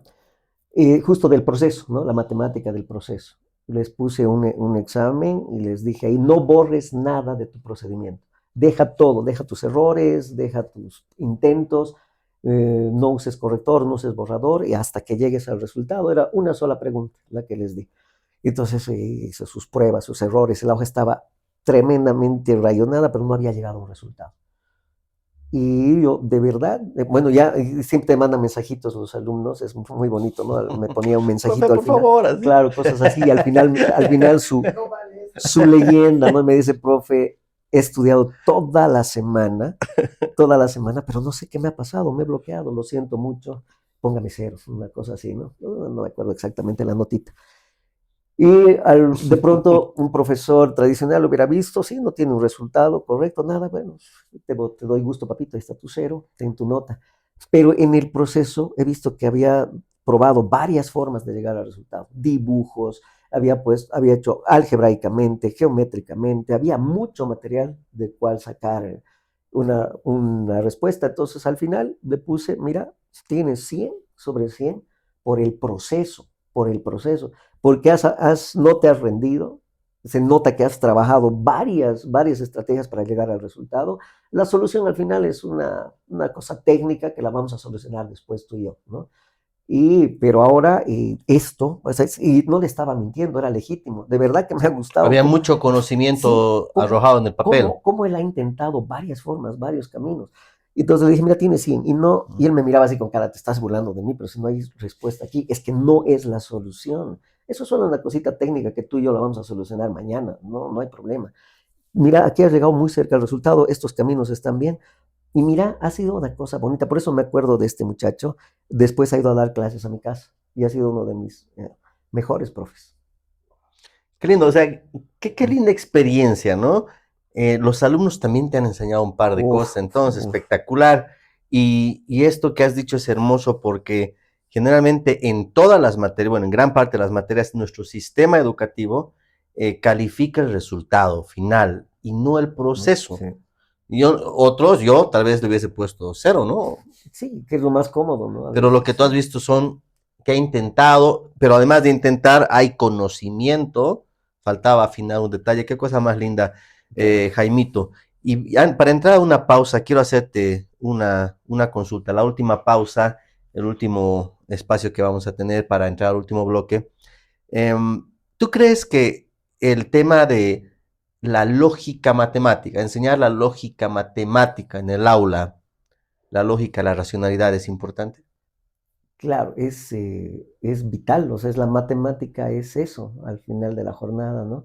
justo del proceso, ¿no? La matemática del proceso. Les puse un examen y les dije ahí, no borres nada de tu procedimiento. Deja todo, deja tus errores, deja tus intentos, no uses corrector, no uses borrador y hasta que llegues al resultado. Era una sola pregunta la que les di. Entonces hizo sus pruebas, sus errores. La hoja estaba tremendamente rayonada, pero no había llegado a un resultado. Y yo, de verdad, bueno, ya siempre te mandan mensajitos los alumnos, es muy bonito, ¿no? Me ponía un mensajito Profe, al por final. favor, así. Claro, cosas así, y al final su leyenda, ¿no? Me dice, profe, he estudiado toda la semana, pero no sé qué me ha pasado, me he bloqueado, lo siento mucho, póngame ceros, una cosa así, ¿no? No me acuerdo exactamente la notita. Y de pronto un profesor tradicional lo hubiera visto, sí, no tiene un resultado correcto, nada, bueno, te doy gusto, papito, ahí está tu cero, ten tu nota. Pero en el proceso he visto que había probado varias formas de llegar al resultado, dibujos, había hecho algebraicamente, geométricamente, había mucho material de cual sacar una respuesta. Entonces al final le puse, mira, tienes 100 sobre 100 por el proceso, por el proceso porque no te has rendido, se nota que has trabajado varias estrategias para llegar al resultado. La solución al final es una cosa técnica que la vamos a solucionar después tú y yo, ¿no? Pero ahora esto, o sea, y no le estaba mintiendo, era legítimo. De verdad que me ha gustado. Había mucho conocimiento Sí, arrojado en el papel. cómo él ha intentado varias formas, varios caminos. Y entonces le dije, mira, tiene 100. Y él me miraba así con cara, te estás burlando de mí, pero si no hay respuesta aquí, es que no es la solución. Eso es solo una cosita técnica que tú y yo la vamos a solucionar mañana, no hay problema. Mira, aquí has llegado muy cerca al resultado, estos caminos están bien. Y mira, ha sido una cosa bonita, por eso me acuerdo de este muchacho. Después ha ido a dar clases a mi casa y ha sido uno de mis mejores profes. Qué lindo, o sea, qué linda experiencia, ¿no? Los alumnos también te han enseñado un par de cosas, entonces, espectacular. Y esto que has dicho es hermoso porque generalmente en todas las materias, bueno, en gran parte de las materias, nuestro sistema educativo califica el resultado final y no el proceso. Sí. Yo tal vez le hubiese puesto 0, ¿no? Sí, que es lo más cómodo, ¿no? Pero lo que tú has visto son que ha intentado, pero además de intentar, hay conocimiento. Faltaba afinar un detalle. Qué cosa más linda, Jaimito. Y para entrar a una pausa, quiero hacerte una consulta. La última pausa, el último espacio que vamos a tener para entrar al último bloque. ¿Tú crees que el tema de la lógica matemática, enseñar la lógica matemática en el aula, la lógica, la racionalidad es importante? Claro, es vital, o sea, es la matemática, es eso al final de la jornada, ¿no?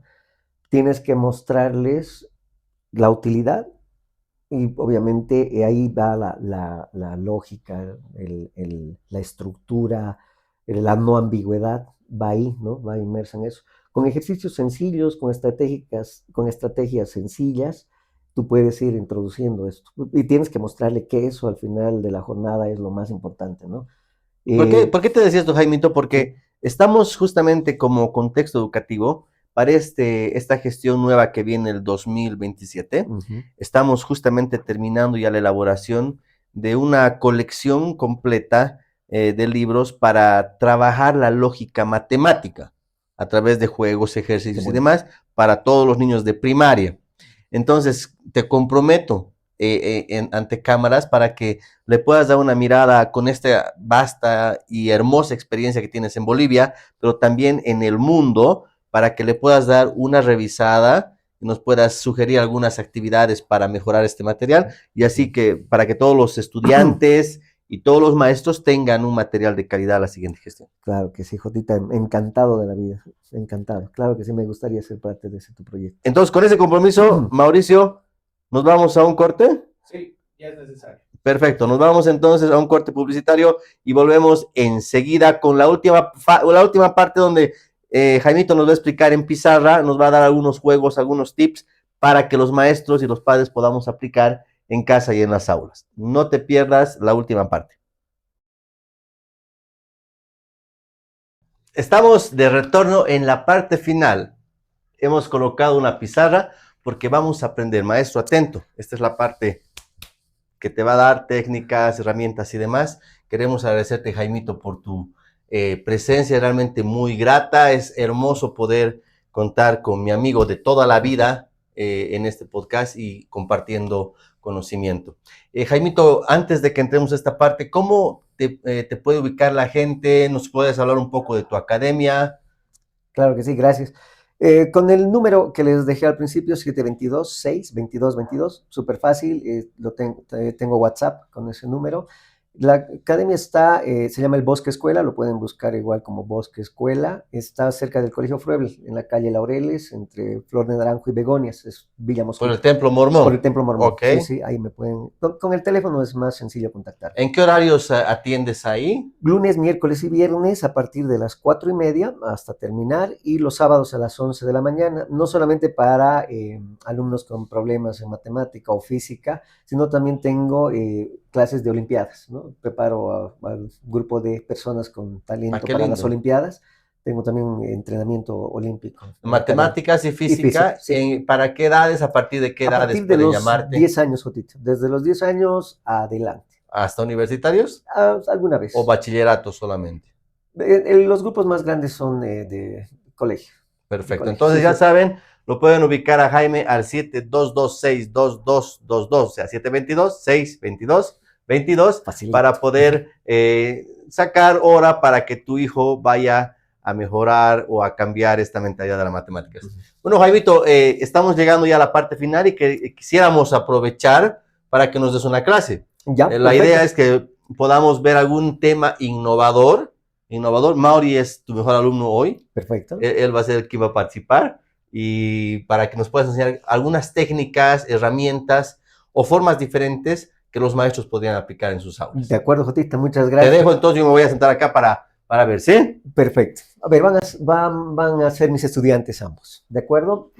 Tienes que mostrarles la utilidad y obviamente ahí va la lógica, la estructura, la no ambigüedad, va ahí, ¿no? Va inmersa en eso. Con ejercicios sencillos, con estrategias sencillas, tú puedes ir introduciendo esto. Y tienes que mostrarle que eso al final de la jornada es lo más importante, ¿no? ¿Por qué te decía esto, Jaimito? Porque estamos justamente como contexto educativo para esta gestión nueva que viene el 2027. Estamos justamente terminando ya la elaboración de una colección completa de libros para trabajar la lógica matemática a través de juegos, ejercicios y demás para todos los niños de primaria. Entonces, te comprometo ante cámaras para que le puedas dar una mirada con esta vasta y hermosa experiencia que tienes en Bolivia, pero también en el mundo, para que le puedas dar una revisada y nos puedas sugerir algunas actividades para mejorar este material y así que para que todos los estudiantes y todos los maestros tengan un material de calidad a la siguiente gestión. Claro que sí, Jotita, encantado de la vida, encantado. Claro que sí, me gustaría ser parte de ese tu proyecto. Entonces, con ese compromiso, Mauricio, ¿nos vamos a un corte? Sí, ya es necesario. Perfecto, nos vamos entonces a un corte publicitario y volvemos enseguida con la última parte donde Jaimito nos va a explicar en pizarra, nos va a dar algunos juegos, algunos tips para que los maestros y los padres podamos aplicar en casa y en las aulas. No te pierdas la última parte. Estamos de retorno en la parte final. Hemos colocado una pizarra porque vamos a aprender. Maestro, atento. Esta es la parte que te va a dar técnicas, herramientas y demás. Queremos agradecerte, Jaimito, por tu presencia realmente muy grata. Es hermoso poder contar con mi amigo de toda la vida en este podcast y compartiendo conocimiento. Jaimito, antes de que entremos a esta parte, ¿cómo te puede ubicar la gente? ¿Nos puedes hablar un poco de tu academia? Claro que sí, gracias. Con el número que les dejé al principio, 722-6-22-22, súper fácil, tengo WhatsApp con ese número. La academia está, se llama el Bosque Escuela, lo pueden buscar igual como Bosque Escuela. Está cerca del Colegio Froebel, en la calle Laureles, entre Flor de Naranjo y Begonias, es Villa Mosquito. ¿Por el Templo Mormón? Por el Templo Mormón, okay. Sí, ahí me pueden, con el teléfono es más sencillo contactar. ¿En qué horarios atiendes ahí? Lunes, miércoles y viernes a partir de las 4:30 hasta terminar y los sábados a las 11 de la mañana, no solamente para alumnos con problemas en matemática o física, sino también tengo clases de olimpiadas, ¿no? Preparo al grupo de personas con talento para las olimpiadas. Tengo también entrenamiento olímpico. Matemáticas y física. Sí. ¿Para qué edades? ¿A partir de qué edades pueden llamarte? A partir de los 10 años, Jotito. Desde los 10 años adelante. ¿Hasta universitarios? Alguna vez. ¿O bachillerato solamente? Los grupos más grandes son de colegio. Perfecto. Entonces ya saben, lo pueden ubicar a Jaime al 72262222, o sea, 722-622-2222. 22 Facilito. para poder sacar hora para que tu hijo vaya a mejorar o a cambiar esta mentalidad de las matemáticas. Bueno, Jaimito, estamos llegando ya a la parte final y que quisiéramos aprovechar para que nos des una clase. Ya, La perfecto. idea es que podamos ver algún tema innovador. Mauri es tu mejor alumno hoy. Perfecto. Él va a ser el que va a participar y para que nos puedas enseñar algunas técnicas, herramientas o formas diferentes que los maestros podrían aplicar en sus aulas. De acuerdo, Jotita, muchas Te gracias. dejo entonces, yo me voy a sentar acá para ver, ¿sí? Perfecto. A ver, van a ser mis estudiantes ambos, ¿de acuerdo?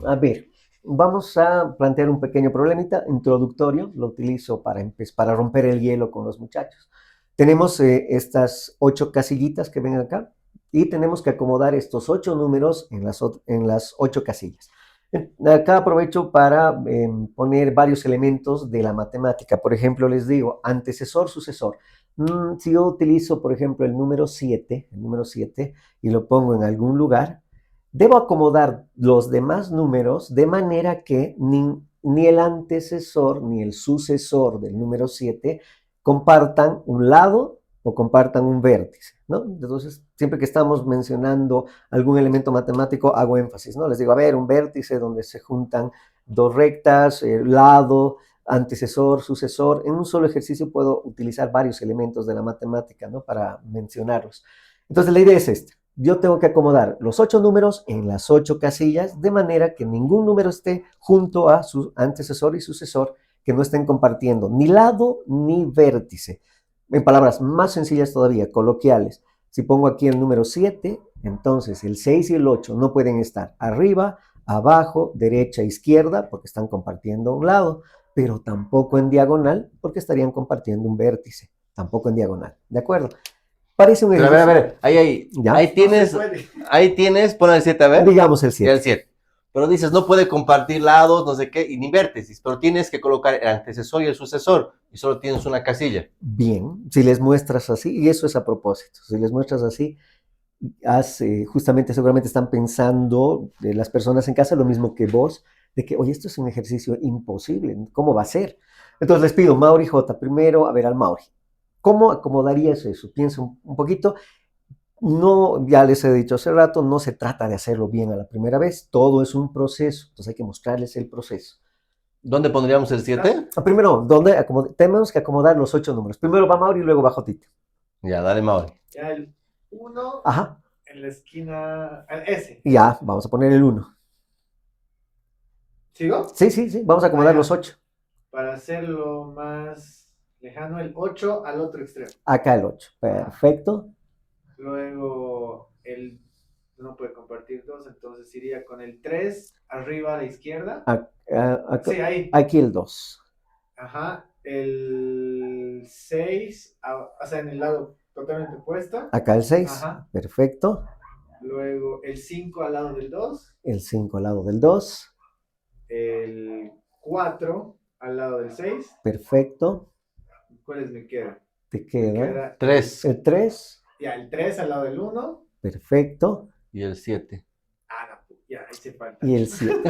A ver, vamos a plantear un pequeño problemita introductorio, lo utilizo para romper el hielo con los muchachos. Tenemos estas 8 casillitas que ven acá y tenemos que acomodar estos 8 números en las 8 casillas. Acá aprovecho para poner varios elementos de la matemática. Por ejemplo, les digo antecesor, sucesor. Si yo utilizo, por ejemplo, el número 7 y lo pongo en algún lugar, debo acomodar los demás números de manera que ni el antecesor ni el sucesor del número 7 compartan un lado o compartan un vértice, ¿no? Entonces, siempre que estamos mencionando algún elemento matemático, hago énfasis, ¿no? Les digo, a ver, un vértice donde se juntan dos rectas, lado, antecesor, sucesor. En un solo ejercicio puedo utilizar varios elementos de la matemática, ¿no? Para mencionarlos. Entonces, la idea es esta. Yo tengo que acomodar los 8 números en las 8 casillas de manera que ningún número esté junto a su antecesor y sucesor, que no estén compartiendo ni lado ni vértice. En palabras más sencillas todavía, coloquiales. Si pongo aquí el número 7, entonces el 6 y el 8 no pueden estar arriba, abajo, derecha, izquierda, porque están compartiendo un lado, pero tampoco en diagonal, porque estarían compartiendo un vértice. Tampoco en diagonal. ¿De acuerdo? Parece un Pero ejercicio. a ver, ahí tienes, pon el 7, a ver. Digamos el 7. El 7. Pero dices, no puede compartir lados, no sé qué, y ni vértices, pero tienes que colocar el antecesor y el sucesor, y solo tienes una casilla. Bien, si les muestras así, y eso es a propósito, si les muestras así, justamente seguramente están pensando las personas en casa lo mismo que vos, de que, oye, esto es un ejercicio imposible, ¿cómo va a ser? Entonces les pido, Mauri J, primero, a ver al Mauri, ¿cómo acomodarías eso? Piensa un poquito. No, ya les he dicho hace rato, no se trata de hacerlo bien a la primera vez, todo es un proceso, entonces hay que mostrarles el proceso. ¿Dónde pondríamos el 7? Primero, tenemos que acomodar los 8 números. Primero va Mauri y luego va Jotita. Ya, dale, Mauri. Ya el 1 Ajá, en la esquina, el S. ya, vamos a poner el 1. ¿Sigo? Sí, vamos a acomodar los 8. Para hacerlo más lejano, el 8 al otro extremo. Acá el 8, perfecto. Luego no puede compartir dos, entonces iría con el 3 arriba a la izquierda. Acá, Sí, ahí. aquí el 2. Ajá. El 6, o sea, en el lado totalmente opuesto. Acá el 6, Ajá. perfecto. Luego el 5 al lado del 2. El 5 al lado del 2. El 4 al lado del 6. Perfecto. ¿Cuáles me quedan? Te queda 3 el 3. Ya, el 3 al lado del 1. Perfecto. y el 7. No, ya, ahí se falta. Y el 7.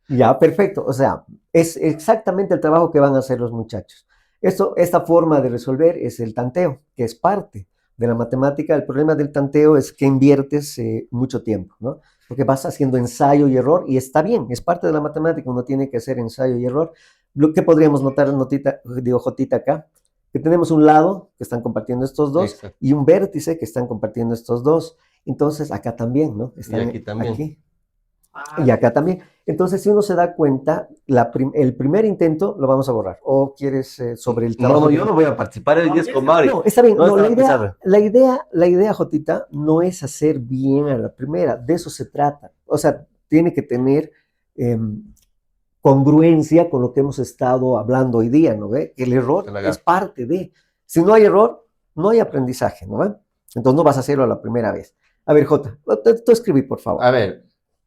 Ya, perfecto. O sea, es exactamente el trabajo que van a hacer los muchachos. Esta forma de resolver es el tanteo, que es parte de la matemática. El problema del tanteo es que inviertes mucho tiempo, ¿no? Porque vas haciendo ensayo y error y está bien, es parte de la matemática, uno tiene que hacer ensayo y error. Lo que podríamos notar, Jotita acá, que tenemos un lado que están compartiendo estos dos. Exacto. Y un vértice que están compartiendo estos dos. Entonces, acá también, ¿no? Están y aquí también. Aquí. Y acá también. Entonces, si uno se da cuenta, el primer intento lo vamos a borrar. ¿O quieres sobre el trabajo? No, yo no voy a participar el 10 con Mauri. No, está bien. No, la idea, Jotita, no es hacer bien a la primera. De eso se trata. O sea, tiene que tener congruencia con lo que hemos estado hablando hoy día, ¿no ve? El error es parte de. Si no hay error, no hay aprendizaje, ¿no ve? Entonces no vas a hacerlo a la primera vez. A ver, Jota, tú escribí, por favor. A ver.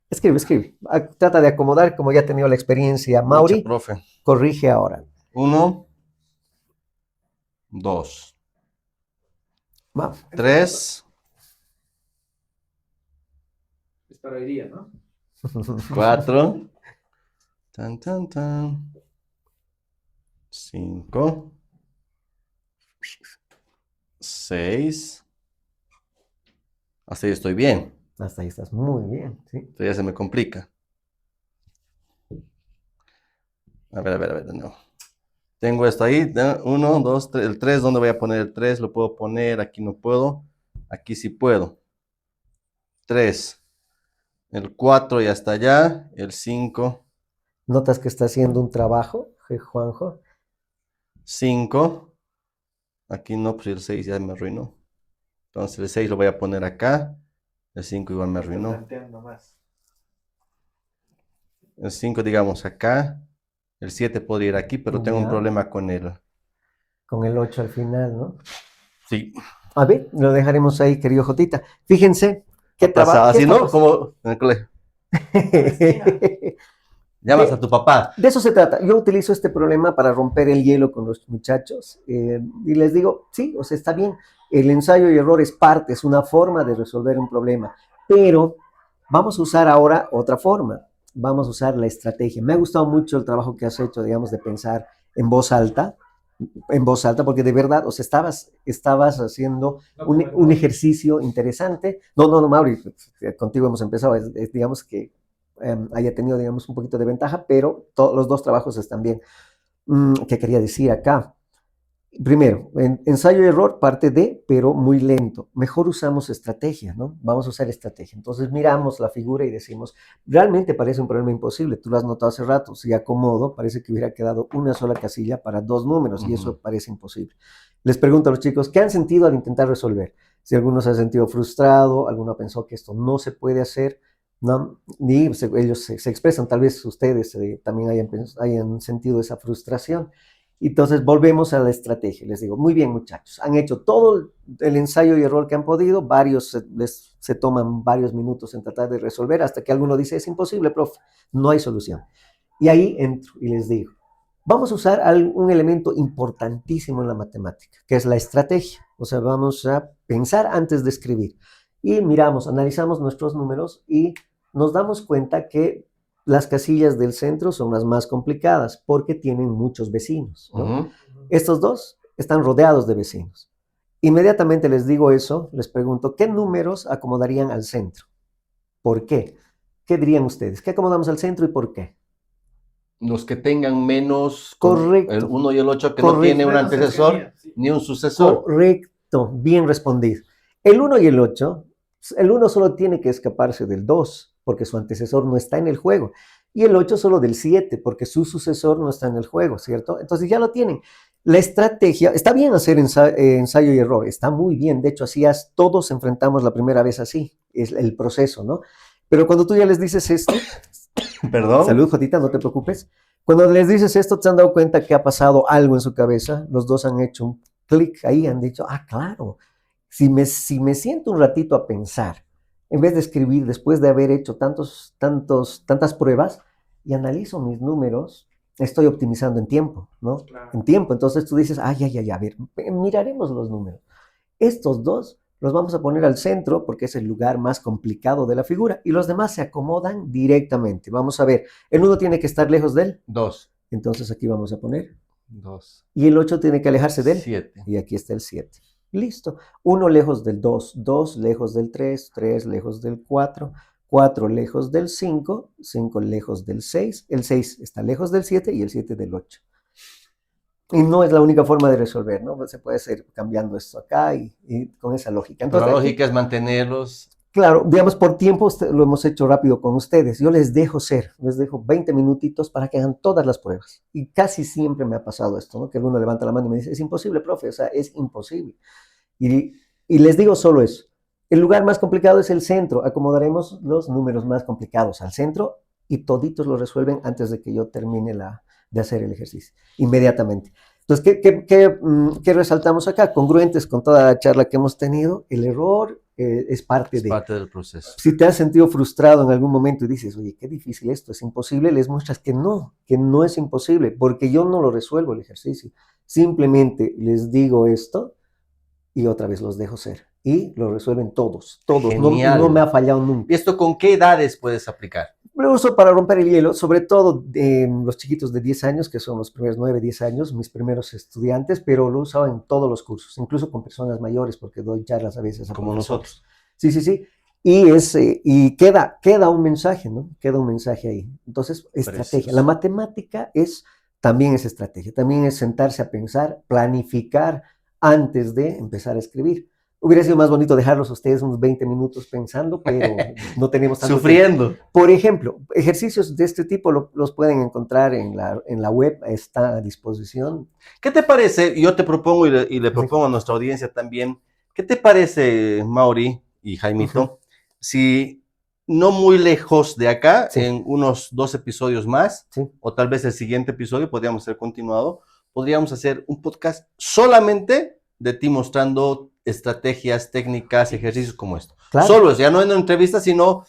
Escribe. Trata de acomodar, como ya ha tenido la experiencia Mauri. Mucha, profe. Corrige ahora. 1, 2, 3. Es para hoy día, ¿no? 4. Tan, tan, tan. 5, 6. Hasta ahí estoy bien. Hasta ahí estás muy bien, ¿sí? Esto ya se me complica. A ver, no. Tengo esto ahí, 1, 2, 3, el 3, ¿dónde voy a poner el 3? Lo puedo poner, aquí no puedo, aquí sí puedo. 3, el 4 ya está allá, el 5, ¿Notas que está haciendo un trabajo, Juanjo? 5, aquí no, pues el 6 ya me arruinó. Entonces el 6 lo voy a poner acá, el 5 igual me Está arruinó. planteando más. El 5 digamos acá, el 7 podría ir aquí, pero tengo un Ya. problema con el... Con el 8 al final, ¿no? Sí, A ver, lo dejaremos ahí, querido Jotita. Fíjense qué ha pasado trabajo. así, ¿no? Como en el colegio. Llamas a tu papá. De eso se trata. Yo utilizo este problema para romper el hielo con los muchachos y les digo, sí, o sea, está bien. El ensayo y error es parte, es una forma de resolver un problema, pero vamos a usar ahora otra forma. Vamos a usar la estrategia. Me ha gustado mucho el trabajo que has hecho, digamos, de pensar en voz alta, porque de verdad, o sea, estabas haciendo un ejercicio interesante. No, Mauri, contigo hemos empezado, digamos que haya tenido, digamos, un poquito de ventaja, pero los dos trabajos están bien. ¿Qué quería decir acá? Primero, ensayo y error parte de, pero muy lento. Mejor usamos estrategia, ¿no? Vamos a usar estrategia. Entonces miramos la figura y decimos, realmente parece un problema imposible. Tú lo has notado hace rato. Si acomodo, parece que hubiera quedado una sola casilla para dos números y eso parece imposible. Les pregunto a los chicos, ¿qué han sentido al intentar resolver? Si alguno se ha sentido frustrado, alguno pensó que esto no se puede hacer, ¿no? Ni ellos se expresan, tal vez ustedes también hayan sentido esa frustración. Entonces volvemos a la estrategia. Les digo, muy bien muchachos, han hecho todo el ensayo y error que han podido, se toman varios minutos en tratar de resolver hasta que alguno dice, es imposible, profe, no hay solución. Y ahí entro y les digo, vamos a usar un elemento importantísimo en la matemática, que es la estrategia. O sea, vamos a pensar antes de escribir. Y miramos, analizamos nuestros números y nos damos cuenta que las casillas del centro son las más complicadas porque tienen muchos vecinos, ¿no? Estos dos están rodeados de vecinos. Inmediatamente les digo eso, les pregunto, ¿qué números acomodarían al centro? ¿Por qué? ¿Qué dirían ustedes? ¿Qué acomodamos al centro y por qué? Los que tengan menos, Correcto. el 1 y el 8 que Correcto. no tiene un Menos antecesor cercanía, sí. ni un sucesor. Correcto, bien respondido. El 1 y el 8, el 1 solo tiene que escaparse del 2 porque su antecesor no está en el juego. Y el 8 solo del 7 porque su sucesor no está en el juego, ¿cierto? Entonces ya lo tienen. La estrategia, está bien hacer ensayo y error, está muy bien. De hecho, todos enfrentamos la primera vez así, es el proceso, ¿no? Pero cuando tú ya les dices esto, Perdón. salud, Jotita, no te preocupes. Cuando les dices esto, te han dado cuenta que ha pasado algo en su cabeza. Los dos han hecho un clic ahí, han dicho, ah, claro, si me siento un ratito a pensar, en vez de escribir, después de haber hecho tantas pruebas, y analizo mis números, estoy optimizando en tiempo, ¿no? Claro. En tiempo. Entonces tú dices, ay, a ver, miraremos los números. Estos dos los vamos a poner al centro porque es el lugar más complicado de la figura y los demás se acomodan directamente. Vamos a ver, el 1 tiene que estar lejos de él, 2. entonces aquí vamos a poner. 2. Y el 8 tiene que alejarse de él. 7. Y aquí está el 7. Listo. 1 lejos del 2, 2 lejos del 3, 3 lejos del 4, 4 lejos del 5, 5 lejos del 6, el 6 está lejos del 7 y el 7 del 8. Y no es la única forma de resolver, ¿no? Se puede hacer cambiando esto acá y con esa lógica. Entonces, Pero la lógica es mantenerlos. claro, digamos, por tiempo lo hemos hecho rápido con ustedes. Yo les dejo 20 minutitos para que hagan todas las pruebas. Y casi siempre me ha pasado esto, ¿no? Que uno levanta la mano y me dice, es imposible, profe, o sea, es imposible. Y les digo solo eso. El lugar más complicado es el centro. Acomodaremos los números más complicados al centro y toditos lo resuelven antes de que yo termine de hacer el ejercicio, inmediatamente. Entonces, ¿qué resaltamos acá? Congruentes con toda la charla que hemos tenido, el error es parte del proceso. Si te has sentido frustrado en algún momento y dices, oye, qué difícil esto, es imposible, les muestras que no es imposible, porque yo no lo resuelvo el ejercicio. Simplemente les digo esto y otra vez los dejo ser. Y lo resuelven todos. Genial. No me ha fallado nunca. ¿Y esto con qué edades puedes aplicar? Lo uso para romper el hielo, sobre todo los chiquitos de 10 años, que son los primeros 9, 10 años, mis primeros estudiantes, pero lo uso en todos los cursos, incluso con personas mayores, porque doy charlas a veces a Como profesores. nosotros. Sí, sí, sí. Y queda un mensaje, ¿no? Queda un mensaje ahí. Entonces, estrategia. Precioso. La matemática también es estrategia, también es sentarse a pensar, planificar antes de empezar a escribir. Hubiera sido más bonito dejarlos a ustedes unos 20 minutos pensando, pero no tenemos tanto tiempo. Sufriendo. Por ejemplo, ejercicios de este tipo los pueden encontrar en la web, está a disposición. ¿Qué te parece? Yo te propongo y le propongo a nuestra audiencia también. ¿Qué te parece, Mauri y Jaimito, si no muy lejos de acá, Sí. en unos 2 episodios más, Sí. o tal vez el siguiente episodio podríamos ser continuado, podríamos hacer un podcast solamente de ti mostrando estrategias, técnicas, ejercicios como esto? Claro. Solo, ya no en una entrevista, sino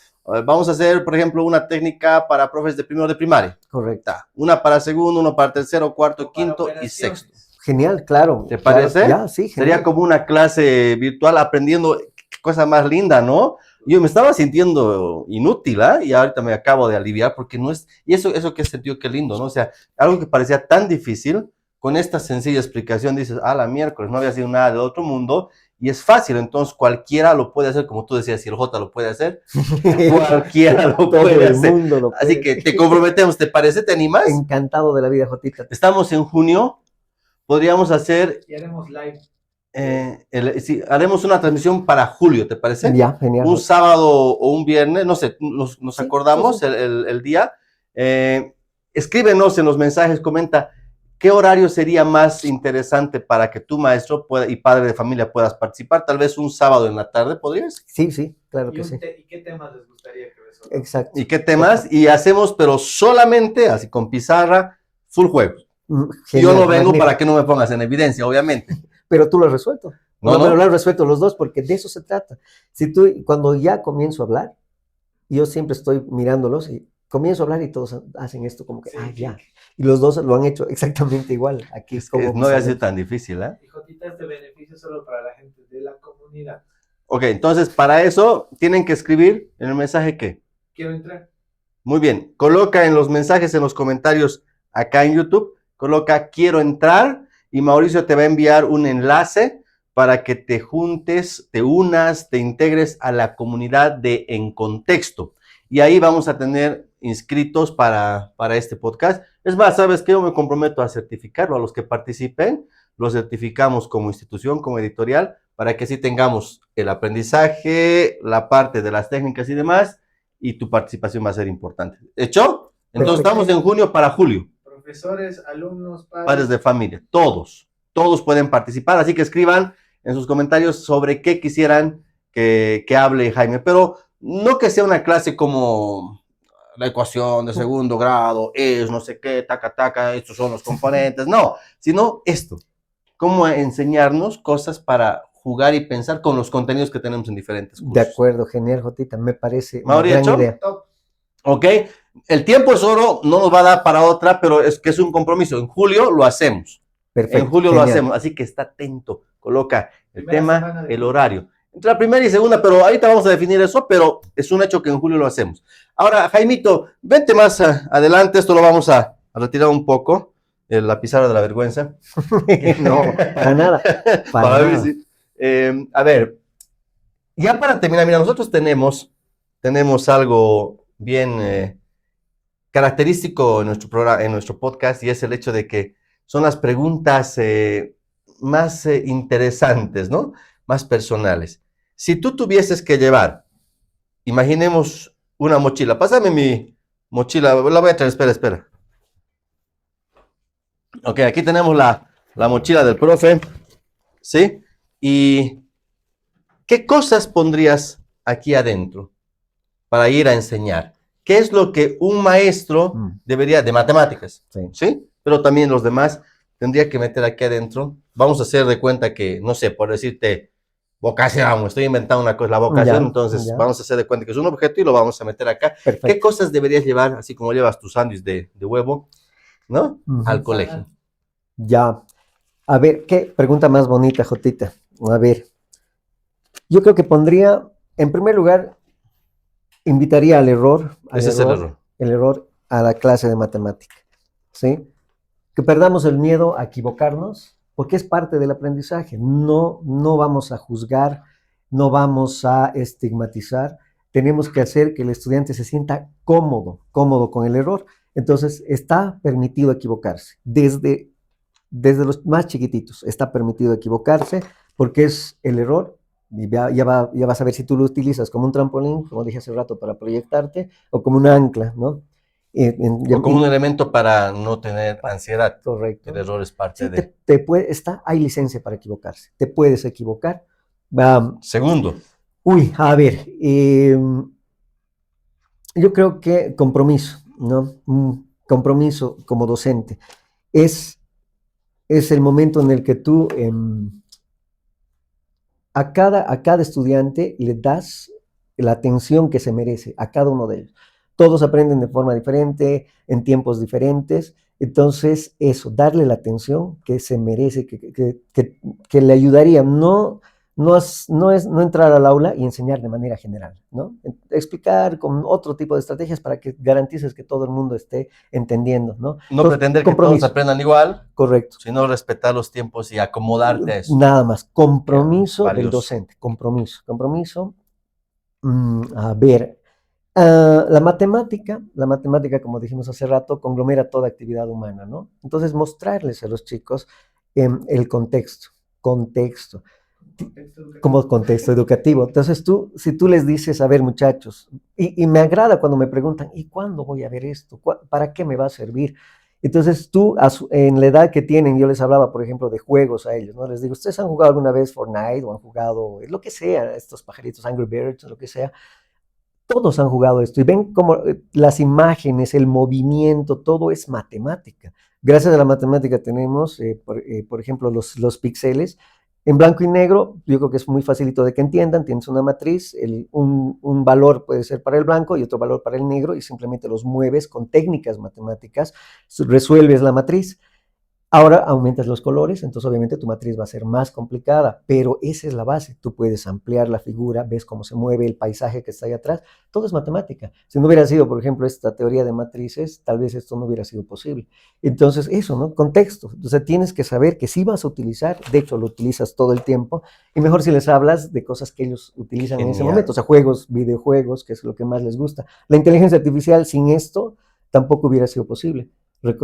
vamos a hacer, por ejemplo, una técnica para profes de primero de primaria. Correcto. Una para segundo, uno para tercero, cuarto, Para quinto y operaciones. sexto. Genial, claro. ¿Te parece? Claro, ya, sí, genial. Sería como una clase virtual aprendiendo, qué cosa más linda, ¿no? Yo me estaba sintiendo inútil, ¿ah? Y ahorita me acabo de aliviar porque no es, y eso que he sentido, qué lindo, ¿no? O sea, algo que parecía tan difícil, con esta sencilla explicación dices, la miércoles, no había sido nada del otro mundo, y es fácil, entonces cualquiera lo puede hacer, como tú decías, si el J lo puede hacer, cualquiera lo Todo puede el hacer. mundo lo puede. Así que te comprometemos, ¿te parece? ¿Te animas? Encantado de la vida, Jotita. Estamos en junio, podríamos hacer, Y haremos live. sí, haremos una transmisión para julio, ¿te parece? Ya, genial. Un sábado o un viernes, no sé, nos Sí, acordamos sí, sí. El día. Escríbenos en los mensajes, comenta qué horario sería más interesante para que tu maestro y padre de familia puedas participar. Tal vez un sábado en la tarde, ¿podrías? Sí, sí, claro ¿Y, que sí. ¿Y qué temas les gustaría que resolvamos? Exacto. ¿Y qué temas? Y hacemos, pero solamente, así con pizarra, full juegos. Genial, Yo no vengo magnífico. para que no me pongas en evidencia, obviamente. Pero tú lo has resuelto. No, Pero no. lo has resuelto los dos, porque de eso se trata. Cuando ya comienzo a hablar, yo siempre estoy mirándolos y comienzo a hablar y todos hacen esto como que, Sí, ya. Y los dos lo han hecho exactamente igual. Aquí es como... No había sido tan difícil, ¿eh? Y Jotita, este beneficio solo para la gente de la comunidad. Ok, entonces para eso tienen que escribir en el mensaje ¿qué? Quiero entrar. Muy bien, coloca en los mensajes, en los comentarios acá en YouTube, coloca quiero entrar y Mauricio te va a enviar un enlace para que te juntes, te unas, te integres a la comunidad de En Contexto. Y ahí vamos a tener inscritos para este podcast. Es más, ¿sabes qué? Yo me comprometo a certificarlo a los que participen. Lo certificamos como institución, como editorial, para que así tengamos el aprendizaje, la parte de las técnicas y demás, y tu participación va a ser importante. ¿Hecho? Entonces Perfecto. estamos en junio para julio. Profesores, alumnos, Padres de familia, todos pueden participar, así que escriban en sus comentarios sobre qué quisieran que hable Jaime, pero no que sea una clase como la ecuación de segundo grado, es no sé qué, taca, taca, estos son los componentes, no, sino esto, cómo enseñarnos cosas para jugar y pensar con los contenidos que tenemos en diferentes cursos. De acuerdo, genial, Jotita, me parece una Mauri, gran ¿hecho? idea. Top. ¿Ok? El tiempo es oro, no nos va a dar para otra, pero es que es un compromiso. En julio lo hacemos. Perfecto. En julio genial. lo hacemos, así que está atento. Coloca el Primera tema, semana de el julio. horario. Entre la primera y segunda, pero ahorita vamos a definir eso, pero es un hecho que en julio lo hacemos. Ahora, Jaimito, vente más adelante, esto lo vamos a retirar un poco, la pizarra de la vergüenza. No, para nada. Para ver nada. si- a ver, ya para terminar, mira, nosotros tenemos algo bien característico en nuestro programa, en nuestro podcast, y es el hecho de que son las preguntas más interesantes, ¿no? Más personales. Si tú tuvieses que llevar, imaginemos una mochila, pásame mi mochila, la voy a traer, espera. Ok, aquí tenemos la mochila del profe, ¿sí? ¿Y qué cosas pondrías aquí adentro para ir a enseñar? ¿Qué es lo que un maestro debería, de matemáticas, Sí. ¿sí? Pero también los demás tendría que meter aquí adentro. Vamos a hacer de cuenta que, no sé, por decirte, vocación, estoy inventando una cosa, la vocación, Ya, entonces ya. vamos a hacer de cuenta que es un objeto y lo vamos a meter acá. Perfecto. ¿Qué cosas deberías llevar, así como llevas tu sándwich de huevo, ¿no? Ujú. Al colegio. Ya. A ver, qué pregunta más bonita, Jotita. A ver. Yo creo que pondría, en primer lugar, Invitaría al error, Ese es el error a la clase de matemática, ¿sí? Que perdamos el miedo a equivocarnos, porque es parte del aprendizaje. No vamos a juzgar, no vamos a estigmatizar. Tenemos que hacer que el estudiante se sienta cómodo con el error. Entonces, está permitido equivocarse. Desde los más chiquititos está permitido equivocarse, porque es el error. Y ya vas a ver si tú lo utilizas como un trampolín, como dije hace rato, para proyectarte, o como un ancla, ¿no? O como un elemento para no tener ansiedad. Correcto. El error es parte Sí, de... hay licencia para equivocarse. Te puedes equivocar. Segundo, A ver, yo creo que compromiso, ¿no? Un compromiso como docente es el momento en el que tú a cada estudiante le das la atención que se merece, a cada uno de ellos. Todos aprenden de forma diferente, en tiempos diferentes. Entonces, eso, darle la atención que se merece, que le ayudaría. No entrar al aula y enseñar de manera general, ¿no? Explicar con otro tipo de estrategias para que garantices que todo el mundo esté entendiendo, ¿no? no Entonces, pretender que todos aprendan igual, correcto. sino respetar los tiempos y acomodarte a eso. Nada más, compromiso del Valioso. docente, compromiso. A ver, la matemática, como dijimos hace rato, conglomera toda actividad humana, ¿no? Entonces, mostrarles a los chicos el contexto, como contexto educativo. Entonces, si tú les dices, a ver, muchachos, y me agrada cuando me preguntan, ¿y cuándo voy a ver esto? ¿Para qué me va a servir? Entonces, tú, en la edad que tienen, yo les hablaba, por ejemplo, de juegos a ellos, ¿no? Les digo, ¿ustedes han jugado alguna vez Fortnite o han jugado lo que sea, estos pajaritos, Angry Birds, lo que sea? Todos han jugado esto y ven como las imágenes, el movimiento, todo es matemática. Gracias a la matemática tenemos, por ejemplo, los píxeles en blanco y negro. Yo creo que es muy facilito de que entiendan. Tienes una matriz, un valor puede ser para el blanco y otro valor para el negro, y simplemente los mueves con técnicas matemáticas, resuelves la matriz. Ahora aumentas los colores, entonces obviamente tu matriz va a ser más complicada, pero esa es la base. Tú puedes ampliar la figura, ves cómo se mueve el paisaje que está ahí atrás. Todo es matemática. Si no hubiera sido, por ejemplo, esta teoría de matrices, tal vez esto no hubiera sido posible. Entonces, eso, ¿no? Contexto. Entonces, tienes que saber que sí vas a utilizar, de hecho, lo utilizas todo el tiempo, y mejor si les hablas de cosas que ellos utilizan en ese momento, o sea, juegos, videojuegos, que es lo que más les gusta. La inteligencia artificial sin esto tampoco hubiera sido posible. En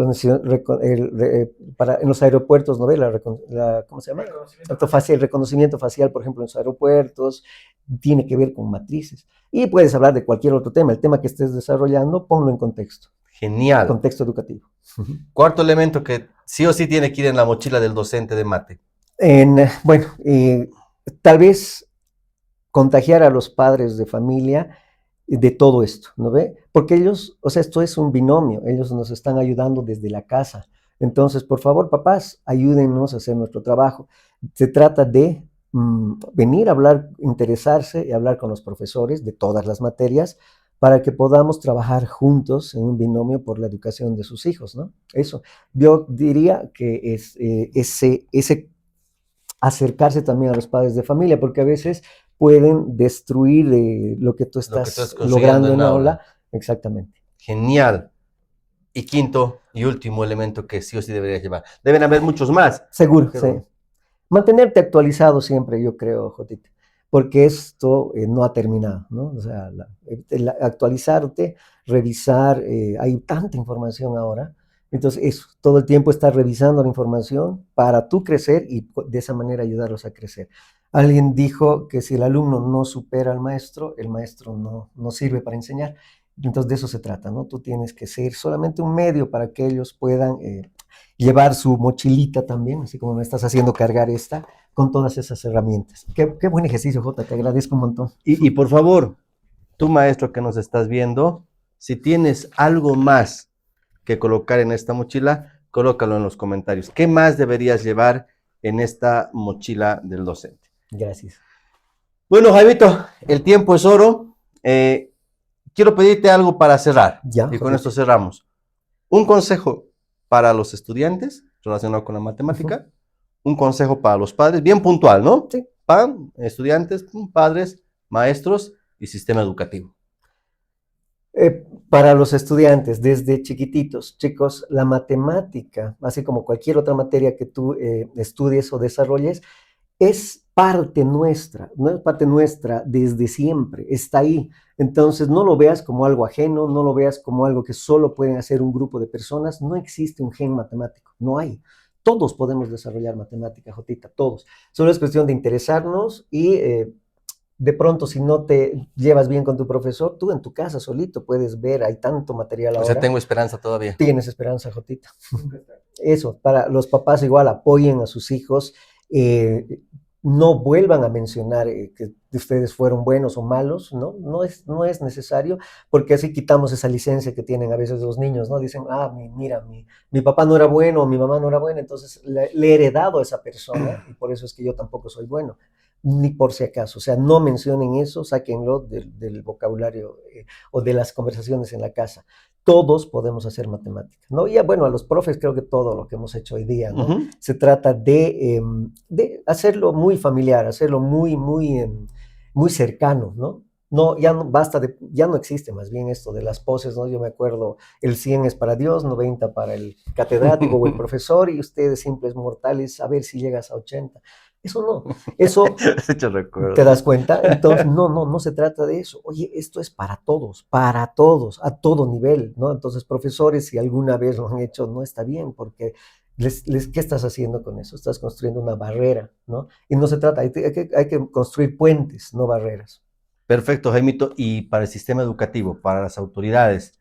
los aeropuertos, ¿no ve? ¿Cómo se llama? El reconocimiento facial, por ejemplo, en los aeropuertos, tiene que ver con matrices. Y puedes hablar de cualquier otro tema, el tema que estés desarrollando, ponlo en contexto. Genial. Contexto educativo. Cuarto elemento que sí o sí tiene que ir en la mochila del docente de mate. Bueno, tal vez contagiar a los padres de familia de todo esto, ¿no ve? Porque ellos, o sea, esto es un binomio, ellos nos están ayudando desde la casa. Entonces, por favor, papás, ayúdennos a hacer nuestro trabajo. Se trata de venir a hablar, interesarse y hablar con los profesores de todas las materias para que podamos trabajar juntos en un binomio por la educación de sus hijos, ¿no? Eso. Yo diría que es ese acercarse también a los padres de familia, porque a veces pueden destruir lo que tú estás logrando en aula. Exactamente. Genial. Y quinto y último elemento que sí o sí deberías llevar. Deben haber muchos más. Seguro, sí. Mantenerte actualizado siempre, yo creo, Jotita, porque esto no ha terminado, ¿no? O sea, actualizarte, revisar, hay tanta información ahora. Entonces, eso, todo el tiempo estar revisando la información para tú crecer y de esa manera ayudarlos a crecer. Alguien dijo que si el alumno no supera al maestro, el maestro no sirve para enseñar. Entonces, de eso se trata, ¿no? Tú tienes que ser solamente un medio para que ellos puedan llevar su mochilita también, así como me estás haciendo cargar esta, con todas esas herramientas. Qué buen ejercicio, Jota, te agradezco un montón. Y por favor, tú maestro que nos estás viendo, si tienes algo más que colocar en esta mochila, colócalo en los comentarios. ¿Qué más deberías llevar en esta mochila del docente? Gracias. Bueno, Jaimito, el tiempo es oro. Quiero pedirte algo para cerrar. Ya, y con esto cerramos. Un consejo para los estudiantes relacionado con la matemática. Un consejo para los padres, bien puntual, ¿no? Sí. Estudiantes, padres, maestros y sistema educativo. Para los estudiantes, desde chiquititos, chicos, la matemática, así como cualquier otra materia que tú estudies o desarrolles, es parte nuestra, no es parte nuestra desde siempre, está ahí. Entonces, no lo veas como algo ajeno, no lo veas como algo que solo pueden hacer un grupo de personas. No existe un gen matemático, no hay. Todos podemos desarrollar matemática, Jotita, todos. Solo es cuestión de interesarnos y de pronto, si no te llevas bien con tu profesor, tú en tu casa solito puedes ver, hay tanto material O sea, ahora. tengo esperanza todavía. Tienes esperanza, Jotita. Nunca está. Eso, para los papás igual apoyen a sus hijos, no vuelvan a mencionar que ustedes fueron buenos o malos, ¿no? No es necesario, porque así quitamos esa licencia que tienen a veces los niños, ¿no? Dicen, mira, mi papá no era bueno o mi mamá no era buena, entonces le he heredado a esa persona y por eso es que yo tampoco soy bueno, ni por si acaso. O sea, no mencionen eso, sáquenlo del vocabulario o de las conversaciones en la casa. Todos podemos hacer matemáticas, ¿no? Y bueno, a los profes creo que todo lo que hemos hecho hoy día, ¿no? Ujú. Se trata de hacerlo muy familiar, hacerlo muy cercano, ¿no? No, ya no basta ya no existe más bien esto de las poses, ¿no? Yo me acuerdo, el 100 es para Dios, 90 para el catedrático o el profesor, y ustedes simples mortales, a ver si llegas a 80. Eso no, eso Has hecho recuerdo. ¿te das cuenta? Entonces, no se trata de eso. Oye, esto es para todos, a todo nivel, ¿no? Entonces, profesores, si alguna vez lo han hecho, no está bien, porque ¿qué estás haciendo con eso? Estás construyendo una barrera, ¿no? Y no se trata, hay que construir puentes, no barreras. Perfecto, Jaimito. Y para el sistema educativo, para las autoridades,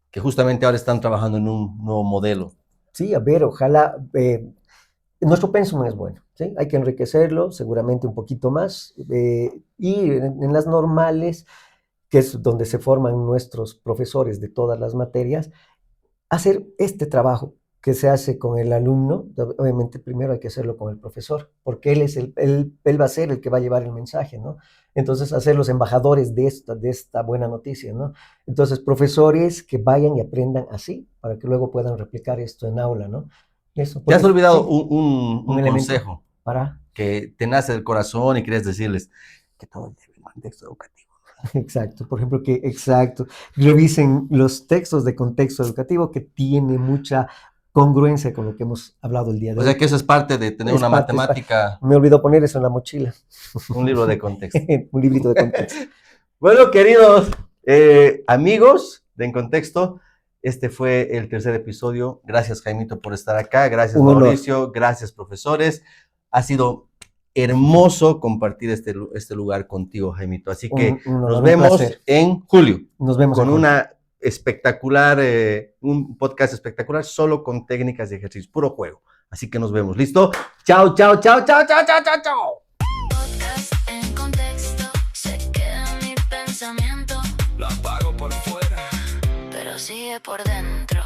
que justamente ahora están trabajando en un nuevo modelo. Sí, a ver, ojalá, nuestro pensum es bueno, ¿sí? Hay que enriquecerlo, seguramente un poquito más, y en las normales, que es donde se forman nuestros profesores de todas las materias, hacer este trabajo que se hace con el alumno. Obviamente primero hay que hacerlo con el profesor, porque él va a ser el que va a llevar el mensaje, ¿no? Entonces, hacer los embajadores de esta buena noticia, ¿no? Entonces, profesores que vayan y aprendan así, para que luego puedan replicar esto en aula, ¿no? Eso, Te has porque, olvidado sí, un elemento consejo para, que te nace del corazón y quieres decirles que todo lleve un contexto educativo. exacto, por ejemplo, exacto, revisen los textos de contexto educativo que tiene mucha congruencia con lo que hemos hablado el día de O hoy. sea que eso es parte de tener Es una parte. matemática, Me olvidó poner eso en la mochila. un libro de contexto. Un librito de contexto. Bueno, queridos amigos de En Contexto, este fue el tercer episodio. Gracias, Jaimito, por estar acá. Gracias, Un honor. Mauricio. Gracias, profesores. Ha sido hermoso compartir este lugar contigo, Jaimito. Así que Un honor, nos un vemos placer. en julio Nos vemos con en julio. una espectacular, un podcast espectacular solo con técnicas de ejercicio, puro juego. Así que nos vemos. ¿Listo? Chao, chao, chao, chao, chao, chao, chao, chao. Podcast en contexto, se queda mi pensamiento. La apago por fuera. Pero sigue por dentro.